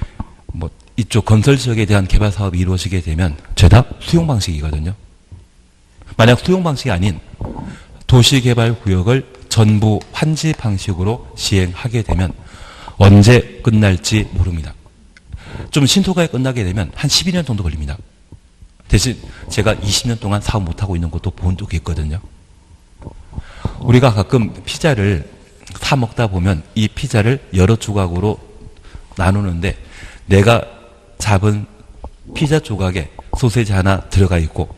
이쪽 건설 지역에 대한 개발 사업이 이루어지게 되면 죄다 수용 방식이거든요. 만약 수용 방식이 아닌 도시개발 구역을 전부 환지 방식으로 시행하게 되면 언제 끝날지 모릅니다. 좀 신속하게 끝나게 되면 한 12년 정도 걸립니다. 대신 제가 20년 동안 사업 못하고 있는 것도 본 적이 있거든요. 우리가 가끔 피자를 사 먹다 보면 이 피자를 여러 조각으로 나누는데 내가 잡은 피자 조각에 소세지 하나 들어가 있고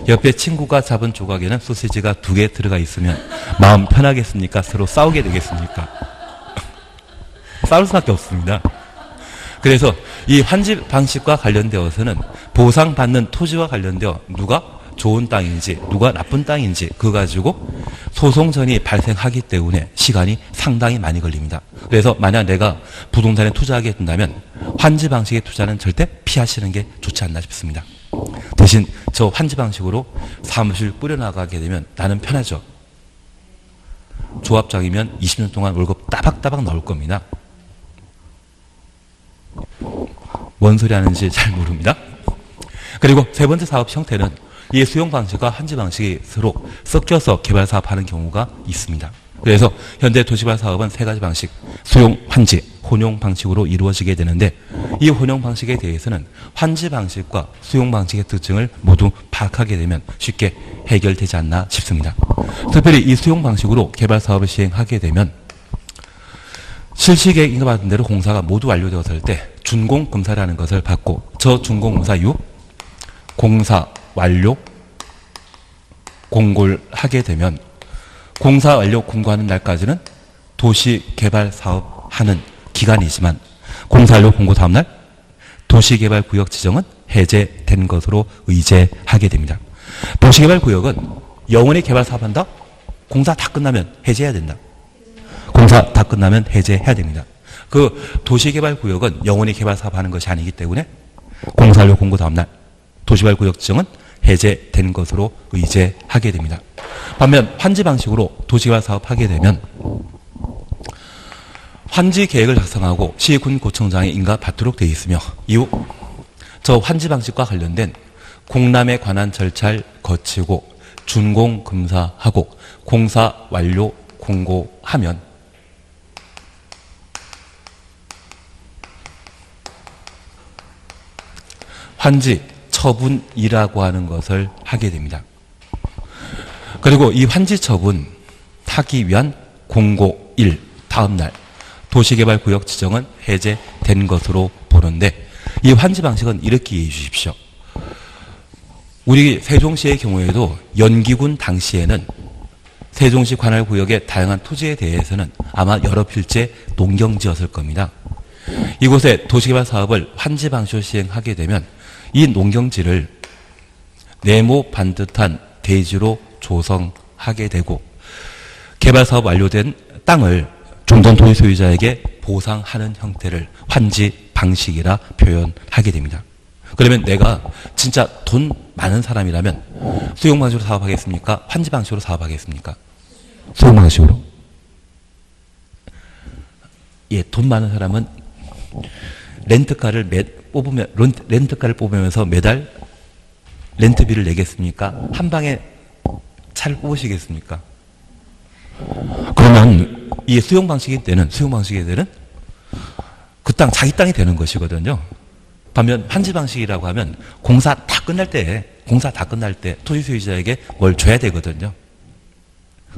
옆에 친구가 잡은 조각에는 소세지가 2개 들어가 있으면 마음 편하겠습니까? 서로 싸우게 되겠습니까? 싸울 수밖에 없습니다. 그래서 이 환지 방식과 관련되어서는 보상받는 토지와 관련되어 누가 좋은 땅인지 누가 나쁜 땅인지 그거 가지고 소송전이 발생하기 때문에 시간이 상당히 많이 걸립니다. 그래서 만약 내가 부동산에 투자하게 된다면 환지 방식의 투자는 절대 피하시는 게 좋지 않나 싶습니다. 대신 저 환지 방식으로 사무실 꾸려나가게 되면 나는 편하죠. 조합장이면 20년 동안 월급 따박따박 나올 겁니다. 뭔 소리 하는지 잘 모릅니다. 그리고 세 번째 사업 형태는 이 수용 방식과 환지 방식이 서로 섞여서 개발 사업하는 경우가 있습니다. 그래서 현대 도시개발 사업은 3가지 방식, 수용, 환지, 혼용 방식으로 이루어지게 되는데 이 혼용 방식에 대해서는 환지 방식과 수용 방식의 특징을 모두 파악하게 되면 쉽게 해결되지 않나 싶습니다. 특별히 이 수용 방식으로 개발 사업을 시행하게 되면 실시계획 인가받은 대로 공사가 모두 완료되었을 때 준공검사라는 것을 받고 저 준공검사 이후 공사 완료 공고를 하게 되면 공사 완료 공고하는 날까지는 도시개발사업 하는 기간이지만 공사 완료 공고 다음날 도시개발구역 지정은 해제된 것으로 의제하게 됩니다. 도시개발구역은 영원히 개발사업한다? 공사 다 끝나면 해제해야 된다. 공사 다 끝나면 해제해야 됩니다. 그 도시개발구역은 영원히 개발사업하는 것이 아니기 때문에 공사 완료 공고 다음날 도시개발구역 지정은 해제된 것으로 의제하게 됩니다. 반면 환지 방식으로 도시개발 사업하게 되면 환지 계획을 작성하고 시군구청장의 인가 받도록 되어 있으며 이후 저 환지 방식과 관련된 공람에 관한 절차를 거치고 준공검사하고 공사 완료 공고하면 환지 처분이라고 하는 것을 하게 됩니다. 그리고 이 환지 처분 하기 위한 공고 1 다음날 도시개발구역 지정은 해제된 것으로 보는데 이 환지 방식은 이렇게 이해해 주십시오. 우리 세종시의 경우에도 연기군 당시에는 세종시 관할구역의 다양한 토지에 대해서는 아마 여러 필지 농경지였을 겁니다. 이곳에 도시개발 사업을 환지 방식으로 시행하게 되면 이 농경지를 네모 반듯한 대지로 조성하게 되고 개발사업 완료된 땅을 종전 토지 소유자에게 보상하는 형태를 환지 방식이라 표현하게 됩니다. 그러면 내가 진짜 돈 많은 사람이라면 수용 방식으로 사업하겠습니까? 환지 방식으로 사업하겠습니까? 수용 방식으로. 예, 돈 많은 사람은 렌트카를 뽑으면서 매달 렌트비를 내겠습니까? 한 방에 차를 뽑으시겠습니까? 그러면 이 수용 방식일 때는 그 땅 자기 땅이 되는 것이거든요. 반면 환지 방식이라고 하면 공사 다 끝날 때 토지 소유자에게 뭘 줘야 되거든요.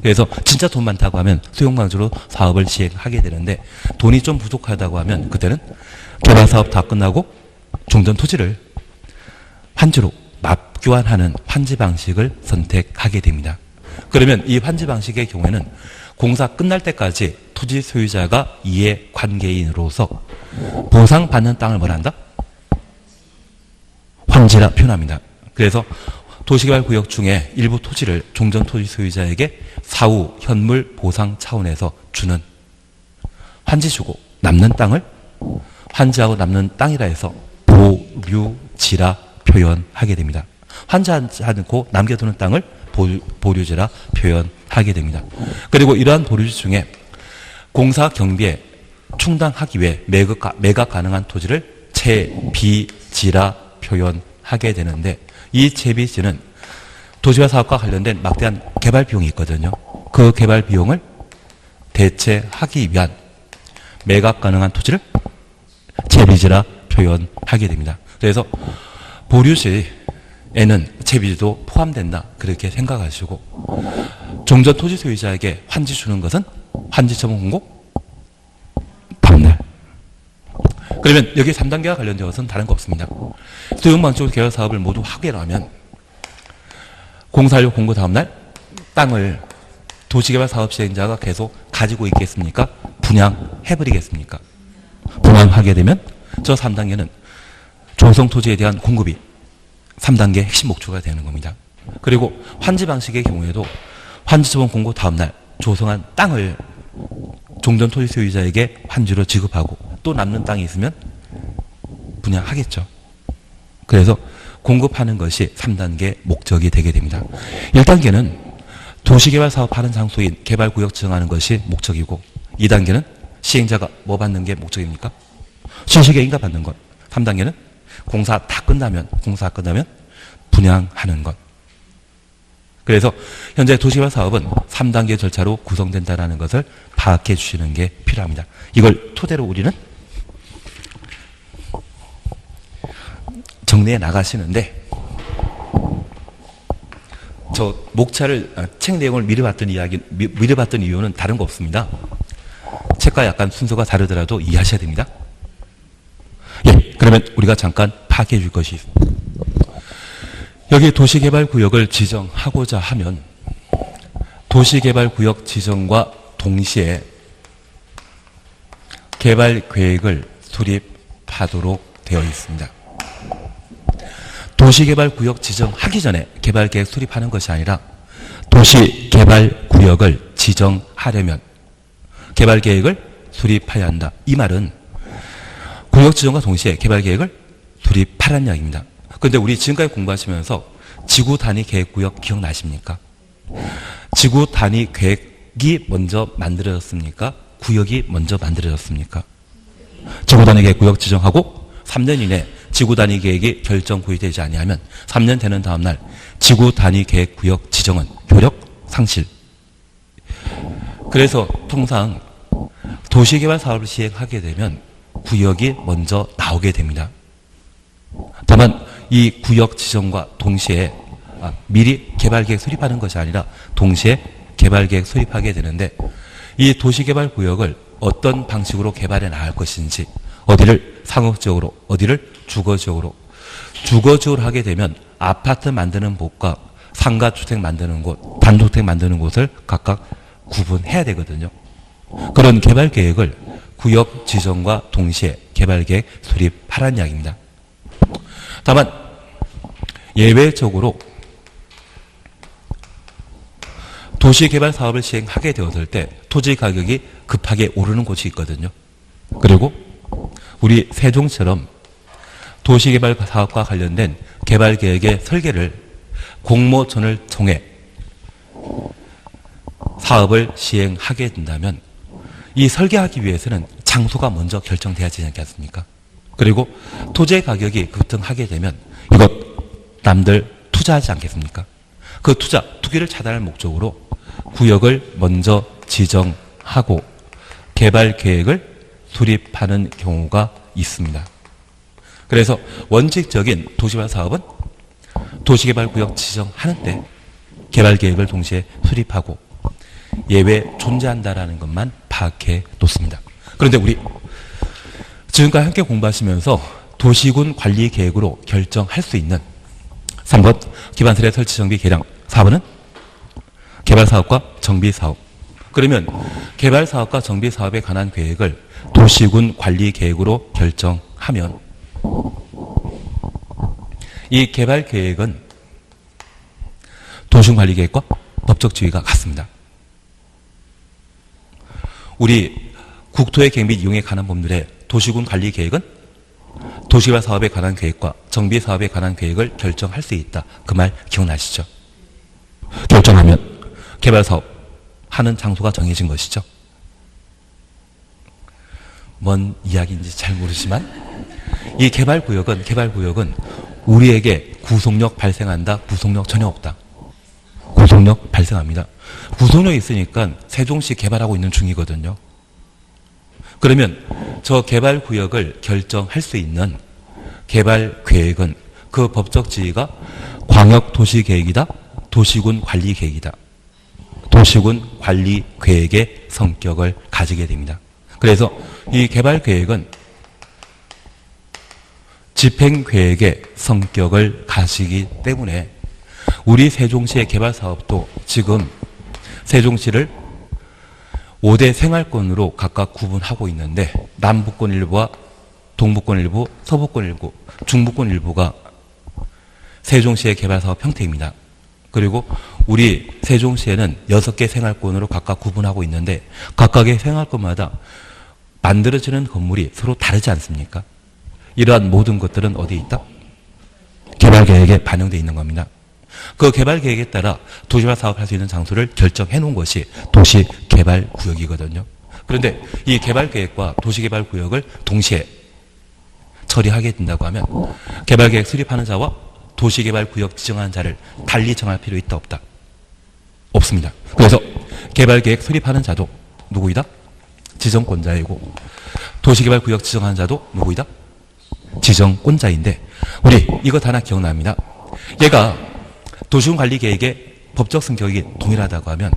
그래서 진짜 돈 많다고 하면 수용방지로 사업을 시행하게 되는데 돈이 좀 부족하다고 하면 그때는 개발사업 다 끝나고 종전 토지를 환지로 납교환하는 환지 방식을 선택하게 됩니다. 그러면 이 환지 방식의 경우에는 공사 끝날 때까지 토지 소유자가 이해 관계인으로서 보상받는 땅을 뭘 한다? 환지라 표현합니다. 그래서 도시개발구역 중에 일부 토지를 종전 토지 소유자에게 사후 현물 보상 차원에서 주는 환지 주고 남는 땅을 환지하고 남는 땅이라 해서 보류지라 표현하게 됩니다. 환지하지 않고 남겨두는 땅을 보류지라 표현하게 됩니다. 그리고 이러한 보류지 중에 공사 경비에 충당하기 위해 매각 가능한 토지를 채비지라 표현하게 되는데 이 채비지는 도시화 사업과 관련된 막대한 개발 비용이 있거든요. 그 개발 비용을 대체하기 위한 매각 가능한 토지를 채비지라 표현하게 됩니다. 그래서 보류지에는 채비지도 포함된다. 그렇게 생각하시고 종전 토지 소유자에게 환지 주는 것은 환지처분 공고 다음날. 그러면 여기 3단계와 관련된 것은 다른 거 없습니다. 수용방지로 개발 사업을 모두 하게 하면 공사료 공고 다음날 땅을 도시개발 사업 시행자가 계속 가지고 있겠습니까? 분양해버리겠습니까? 분양하게 되면 저 3단계는 조성 토지에 대한 공급이 3단계 핵심 목표가 되는 겁니다. 그리고 환지 방식의 경우에도 환지처분 공고 다음날 조성한 땅을 종전 토지 소유자에게 환지로 지급하고 또 남는 땅이 있으면 분양하겠죠. 그래서 공급하는 것이 3단계 목적이 되게 됩니다. 1단계는 도시개발 사업하는 장소인 개발구역 지정하는 것이 목적이고 2단계는 시행자가 뭐 받는 게 목적입니까? 실시계인가 받는 것. 3단계는 공사 끝나면 분양하는 것. 그래서 현재 도시개발 사업은 3단계 절차로 구성된다는 것을 파악해 주시는 게 필요합니다. 이걸 토대로 우리는 정리해 나가시는데 저 목차를 책 내용을 미리 봤던 이유는 다른 거 없습니다. 책과 약간 순서가 다르더라도 이해하셔야 됩니다. 예, 그러면 우리가 잠깐 파악해 줄 것이 있습니다. 여기 도시개발구역을 지정하고자 하면 도시개발구역 지정과 동시에 개발계획을 수립하도록 되어 있습니다. 도시개발구역 지정하기 전에 개발계획 수립하는 것이 아니라 도시개발구역을 지정하려면 개발계획을 수립해야 한다. 이 말은 구역 지정과 동시에 개발계획을 수립하라는 이야기입니다. 그런데 우리 지금까지 공부하시면서 지구 단위 계획구역 기억나십니까? 지구 단위 계획이 먼저 만들어졌습니까? 구역이 먼저 만들어졌습니까? 지구 단위 계획구역 지정하고 3년 이내 지구 단위 계획이 결정 구입되지 아니하면 3년 되는 다음 날 지구 단위 계획구역 지정은 효력 상실. 그래서 통상 도시개발 사업을 시행하게 되면 구역이 먼저 나오게 됩니다. 다만 이 구역 지정과 동시에 미리 개발계획 수립하는 것이 아니라 동시에 개발계획 수립하게 되는데 이 도시개발구역을 어떤 방식으로 개발해 나갈 것인지 어디를 상업지역으로 어디를 주거지역으로 하게 되면 아파트 만드는 곳과 상가주택 만드는 곳, 단독주택 만드는 곳을 각각 구분해야 되거든요. 그런 개발계획을 구역 지정과 동시에 개발계획 수립하라는 이야기입니다. 다만 예외적으로 도시개발 사업을 시행하게 되었을 때 토지 가격이 급하게 오르는 곳이 있거든요. 그리고 우리 세종처럼 도시개발 사업과 관련된 개발계획의 설계를 공모전을 통해 사업을 시행하게 된다면 이 설계하기 위해서는 장소가 먼저 결정돼야 되지 않겠습니까? 그리고 토지의 가격이 급등하게 되면 이것 남들 투자하지 않겠습니까? 그 투기를 차단할 목적으로 구역을 먼저 지정하고 개발 계획을 수립하는 경우가 있습니다. 그래서 원칙적인 도시개발 사업은 도시개발구역 지정하는 때 개발 계획을 동시에 수립하고 예외 존재한다라는 것만 파악해 놓습니다. 그런데 우리 지금까지 함께 공부하시면서 도시군 관리 계획으로 결정할 수 있는 3번 기반시설 설치 정비 계량, 4번은 개발사업과 정비사업. 그러면 개발사업과 정비사업에 관한 계획을 도시군 관리 계획으로 결정하면 이 개발 계획은 도시군 관리 계획과 법적 지위가 같습니다. 우리 국토의 계획 및 이용에 관한 법률에 도시군 관리 계획은 도시개발 사업에 관한 계획과 정비 사업에 관한 계획을 결정할 수 있다. 그 말 기억나시죠? 결정하면 개발 사업 하는 장소가 정해진 것이죠. 뭔 이야기인지 잘 모르지만 이 개발 구역은 우리에게 구속력 발생한다. 구속력 전혀 없다. 구속력 발생합니다. 구속력이 있으니까 세종시 개발하고 있는 중이거든요. 그러면 저 개발 구역을 결정할 수 있는 개발 계획은 그 법적 지위가 광역도시계획이다. 도시군 관리계획이다. 도시군 관리 계획의 성격을 가지게 됩니다. 그래서 이 개발 계획은 집행 계획의 성격을 가지기 때문에 우리 세종시의 개발 사업도 지금 세종시를 5대 생활권으로 각각 구분하고 있는데 남부권 일부와 동부권 일부, 서부권 일부, 중부권 일부가 세종시의 개발사업 형태입니다. 그리고 우리 세종시에는 6개 생활권으로 각각 구분하고 있는데 각각의 생활권마다 만들어지는 건물이 서로 다르지 않습니까? 이러한 모든 것들은 어디에 있다? 개발계획에 반영되어 있는 겁니다. 그 개발계획에 따라 도시개발 사업할 수 있는 장소를 결정해 놓은 것이 도시개발구역이거든요. 그런데 이 개발계획과 도시개발구역을 동시에 처리하게 된다고 하면 개발계획 수립하는 자와 도시개발구역 지정하는 자를 달리 정할 필요 있다 없다? 없습니다. 그래서 개발계획 수립하는 자도 누구이다? 지정권자이고 도시개발구역 지정하는 자도 누구이다? 지정권자인데 우리 이것 하나 기억납니다. 얘가 도시군 관리 계획의 법적 성격이 동일하다고 하면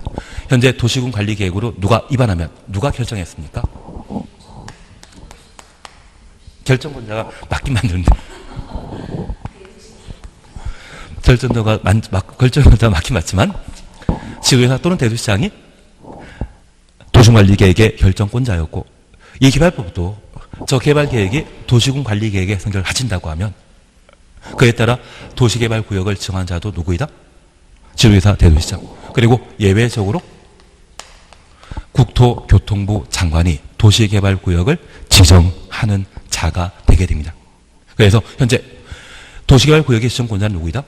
현재 도시군 관리 계획으로 누가 위반하면 누가 결정했습니까? 결정권자가 맞긴 맞는데 결정권자가 맞긴 맞지만 지도회사 또는 대도시장이 도시군 관리 계획의 결정권자였고 이 개발법도 저 개발 계획이 도시군 관리 계획의 성격을 가진다고 하면 그에 따라 도시개발구역을 지정한 자도 누구이다? 지도회사 대도시장. 그리고 예외적으로 국토교통부 장관이 도시개발구역을 지정하는 자가 되게 됩니다. 그래서 현재 도시개발구역의 지정권자는 누구이다?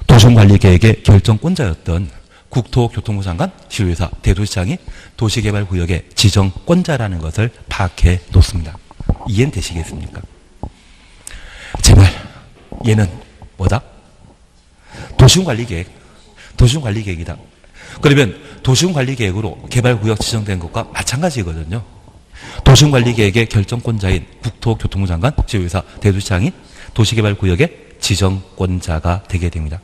도시관리계획의 결정권자였던 국토교통부 장관, 지도회사 대도시장이 도시개발구역의 지정권자라는 것을 파악해 놓습니다. 이해는 되시겠습니까? 제발 얘는 뭐다? 도시군관리계획이다. 그러면 도시군관리계획으로 개발구역 지정된 것과 마찬가지거든요. 도시군관리계획의 결정권자인 국토교통부 장관, 지도회사, 대도시장이 도시개발구역의 지정권자가 되게 됩니다.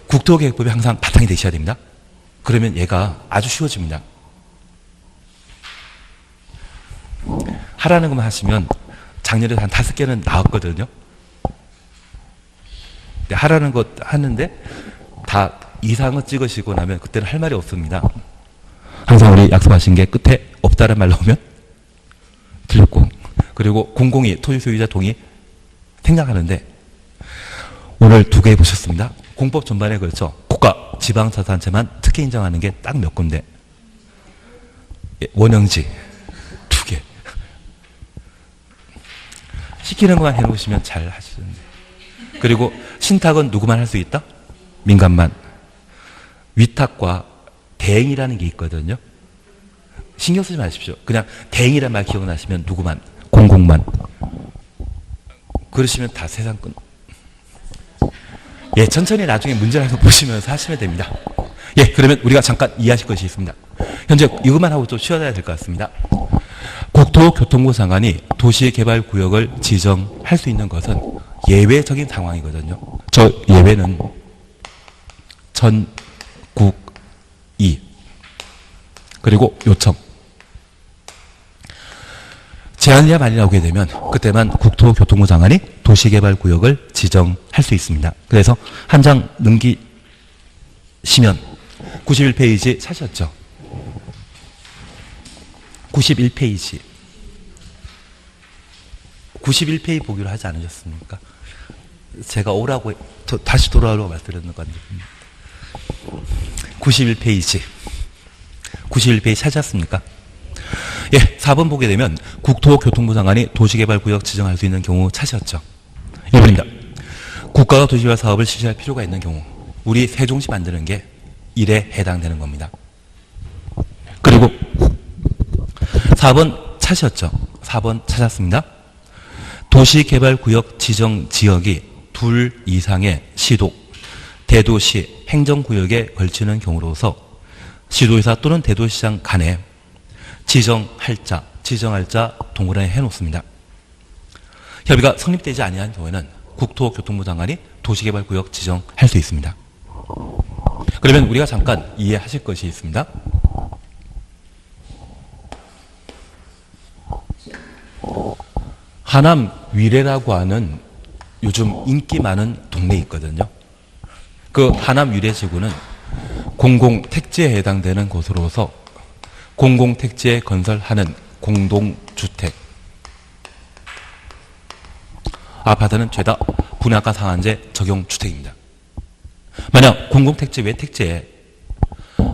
국토계획법이 항상 바탕이 되셔야 됩니다. 그러면 얘가 아주 쉬워집니다. 하라는 것만 하시면 작년에 한 5개는 나왔거든요. 하라는 것 하는데 다 이상을 찍으시고 나면 그때는 할 말이 없습니다. 항상 우리 약속하신 게 끝에 없다는 말 나오면 틀렸고 그리고 공공이 토지 소유자 동의 생략하는데 오늘 2개 해보셨습니다. 공법 전반에 걸쳐 국가 지방자치단체만 특혜 인정하는 게 딱 몇 군데 원형지 2개 시키는 것만 해놓으시면 잘 하시는데 그리고 신탁은 누구만 할 수 있다? 민간만. 위탁과 대행이라는 게 있거든요. 신경 쓰지 마십시오. 그냥 대행이란 말 기억나시면 누구만? 공공만. 그러시면 다 세상 끝. 예, 천천히 나중에 문제를 한번 보시면서 하시면 됩니다. 예, 그러면 우리가 잠깐 이해하실 것이 있습니다. 현재 이것만 하고 좀 쉬어야 될 것 같습니다. 국토교통부 장관이 도시개발구역을 지정할 수 있는 것은 예외적인 상황이거든요. 저 예외는 전국이 그리고 요청. 제한이야만이 나오게 되면 그때만 국토교통부 장관이 도시개발구역을 지정할 수 있습니다. 그래서 한 장 넘기시면 91페이지 찾으셨죠? 91페이지. 91페이지 보기로 하지 않으셨습니까? 제가 오라고, 다시 돌아오라고 말씀드렸는 건데. 91페이지. 91페이지 찾았습니까? 예, 4번 보게 되면 국토교통부 장관이 도시개발구역 지정할 수 있는 경우 찾으셨죠? 1번입니다. 국가가 도시개발 사업을 실시할 필요가 있는 경우 우리 세종시 만드는 게 1에 해당되는 겁니다. 그리고 4번 찾으셨죠? 4번 찾았습니다. 도시개발구역 지정 지역이 둘 이상의 시도, 대도시, 행정구역에 걸치는 경우로서 시도지사 또는 대도시장 간에 지정할 자 동그라미 해놓습니다. 협의가 성립되지 아니한 경우에는 국토교통부 장관이 도시개발구역 지정할 수 있습니다. 그러면 우리가 잠깐 이해하실 것이 있습니다. 하남 위례라고 하는 요즘 인기 많은 동네 있거든요. 그 하남 위례지구는 공공택지에 해당되는 곳으로서 공공택지에 건설하는 공동주택, 아파트는 죄다 분양가 상한제 적용 주택입니다. 만약 공공택지 외 택지에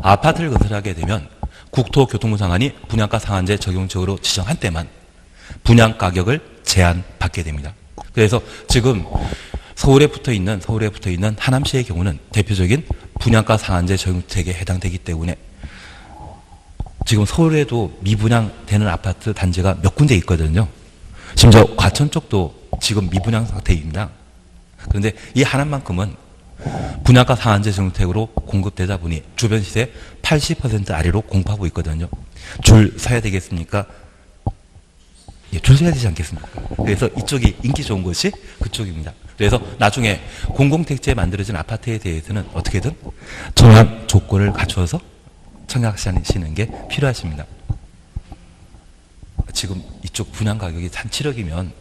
아파트를 건설하게 되면 국토교통부 장관이 분양가 상한제 적용 지역으로 지정한 때만 분양 가격을 제한받게 됩니다. 그래서 지금 서울에 붙어 있는 하남시의 경우는 대표적인 분양가 상한제 적용 주택에 해당되기 때문에 지금 서울에도 미분양되는 아파트 단지가 몇 군데 있거든요. 심지어 과천 쪽도 지금 미분양 상태입니다. 그런데 이 하나만큼은 분양가 상한제 정책으로 공급되다 보니 주변 시세 80% 아래로 공급하고 있거든요. 줄 서야 되겠습니까? 예, 줄 서야 되지 않겠습니까? 그래서 이쪽이 인기 좋은 곳이 그쪽입니다. 그래서 나중에 공공택지에 만들어진 아파트에 대해서는 어떻게든 정한 조건을 갖추어서 청약하시는 게 필요하십니다. 지금 이쪽 분양 가격이 한 7억이면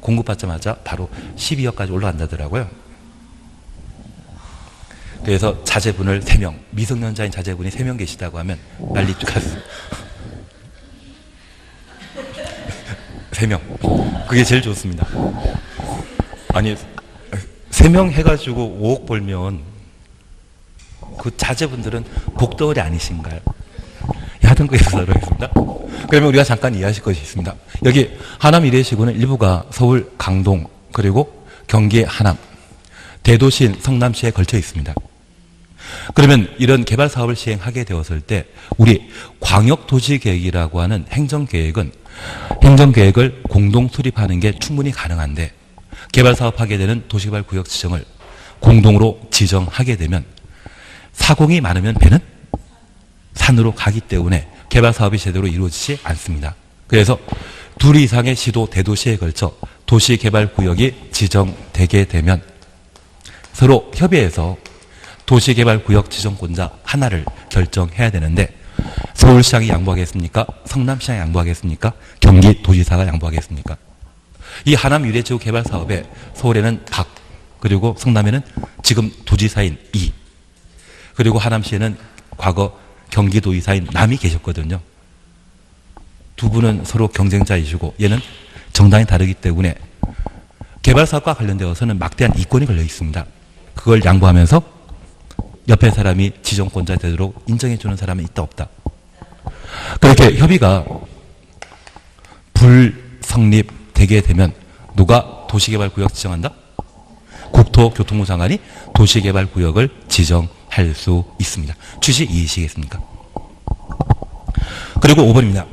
공급받자마자 바로 12억까지 올라간다더라고요. 그래서 자제분을 3명, 미성년자인 자제분이 3명 계시다고 하면 난리 가서 3명. 그게 제일 좋습니다. 아니 3명 해가지고 5억 벌면 그 자제분들은 복덩어리 아니신가요? 하던 거에서 다루겠습니다. 그러면 우리가 잠깐 이해하실 것이 있습니다. 여기 하남 이례시구는 일부가 서울 강동 그리고 경기 하남, 대도시인 성남시에 걸쳐 있습니다. 그러면 이런 개발 사업을 시행하게 되었을 때 우리 광역도시계획이라고 하는 행정계획은 행정계획을 공동 수립하는 게 충분히 가능한데 개발 사업하게 되는 도시개발구역 지정을 공동으로 지정하게 되면 사공이 많으면 배는 산으로 가기 때문에 개발 사업이 제대로 이루어지지 않습니다. 그래서 둘 이상의 시도 대도시에 걸쳐 도시개발구역이 지정되게 되면 서로 협의해서 도시개발구역 지정권자 하나를 결정해야 되는데 서울시장이 양보하겠습니까? 성남시장이 양보하겠습니까? 경기도지사가 양보하겠습니까? 이 하남 유래지구 개발 사업에 서울에는 박, 그리고 성남에는 지금 도지사인 이, 그리고 하남시에는 과거 경기도지사인 남이 계셨거든요. 두 분은 서로 경쟁자이시고 얘는 정당이 다르기 때문에 개발 사업과 관련되어서는 막대한 이권이 걸려 있습니다. 그걸 양보하면서 옆에 사람이 지정권자 되도록 인정해주는 사람은 있다 없다. 그렇게 협의가 불성립되게 되면 누가 도시개발구역 지정한다? 국토교통부 장관이 도시개발구역을 지정할 수 있습니다. 취지 이해하시겠습니까? 그리고 5번입니다.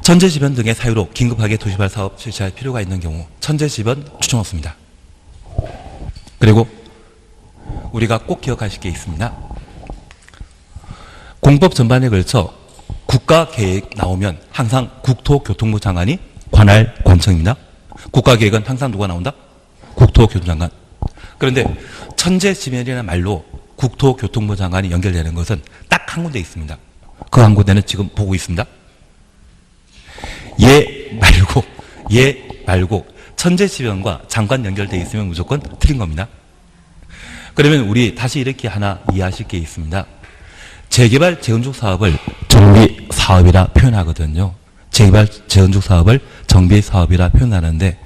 천재지변 등의 사유로 긴급하게 도시개발 사업 실시할 필요가 있는 경우 천재지변 추정 없습니다. 그리고 우리가 꼭 기억하실 게 있습니다. 공법 전반에 걸쳐 국가계획 나오면 항상 국토교통부 장관이 관할 관청입니다. 국가계획은 항상 누가 나온다? 국토교통부 장관. 그런데 천재지변이라는 말로 국토교통부 장관이 연결되는 것은 딱 한 군데 있습니다. 그 한 군데는 지금 보고 있습니다. 얘 말고 천재지변과 장관 연결되어 있으면 무조건 틀린 겁니다. 그러면 우리 다시 이렇게 하나 이해하실 게 있습니다. 재개발, 재건축 사업을 정비 사업이라 표현하거든요. 재개발, 재건축 사업을 정비 사업이라 표현하는데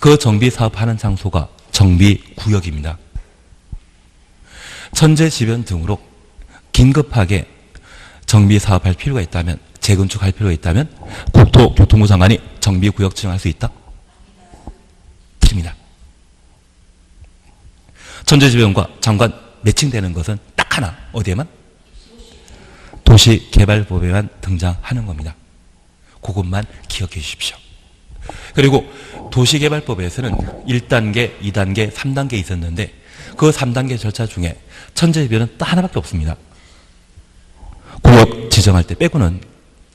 그 정비 사업하는 장소가 정비구역입니다. 천재지변 등으로 긴급하게 정비 사업할 필요가 있다면, 재건축할 필요가 있다면 국토교통부 장관이 정비구역 지정할 수 있다? 틀립니다. 천재지변과 장관 매칭되는 것은 딱 하나, 어디에만? 도시개발법에만 등장하는 겁니다. 그것만 기억해 주십시오. 그리고 도시개발법에서는 1단계, 2단계, 3단계 있었는데 그 3단계 절차 중에 천재지변은 딱 하나밖에 없습니다. 구역 지정할 때 빼고는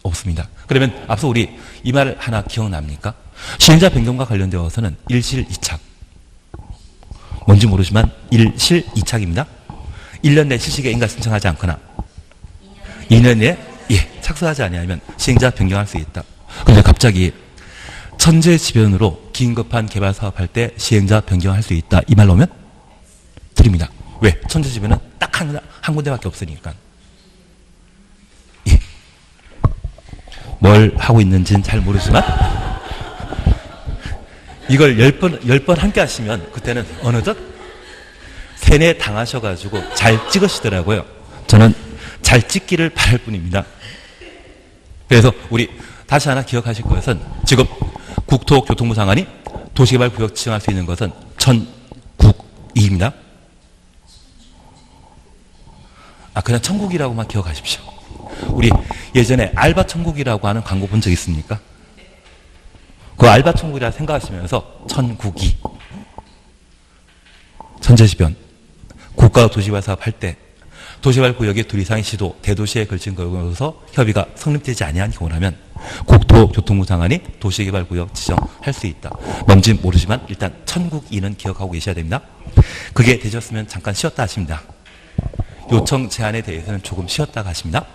없습니다. 그러면 앞서 우리 이 말 하나 기억납니까? 시행자 변경과 관련되어서는 1실 2착. 뭔지 모르지만 1실 2착입니다. 1년 내 실시에 인가 신청하지 않거나 2년 내에 착수하지 아니하면 시행자 변경할 수 있다. 그런데 갑자기 천재지변으로 긴급한 개발 사업할 때 시행자 변경할 수 있다. 이 말 나오면 드립니다. 왜? 천재지변은 딱 한 군데밖에 없으니까. 뭘 하고 있는지는 잘 모르지만 이걸 10번 함께 하시면 그때는 어느덧 세뇌 당하셔가지고 잘 찍으시더라고요. 저는 잘 찍기를 바랄 뿐입니다. 그래서 우리 다시 하나 기억하실 것은 지금 국토교통부 장관이 도시개발구역 지정할 수 있는 것은 전국이입니다. 그냥 천국이라고만 기억하십시오. 우리 예전에 알바천국이라고 하는 광고 본 적 있습니까? 그 알바천국이라 생각하시면서 천국이 천재지변 국가 도시개발 사업할 때 도시개발구역의 둘 이상의 시도 대도시에 걸친 거여서 협의가 성립되지 아니한 경우라면 국토교통부 장관이 도시개발구역 지정할 수 있다. 뭔지 모르지만 일단 천국이는 기억하고 계셔야 됩니다. 그게 되셨으면 잠깐 쉬었다 하십니다. 요청 제안에 대해서는 조금 쉬었다가 하십니다.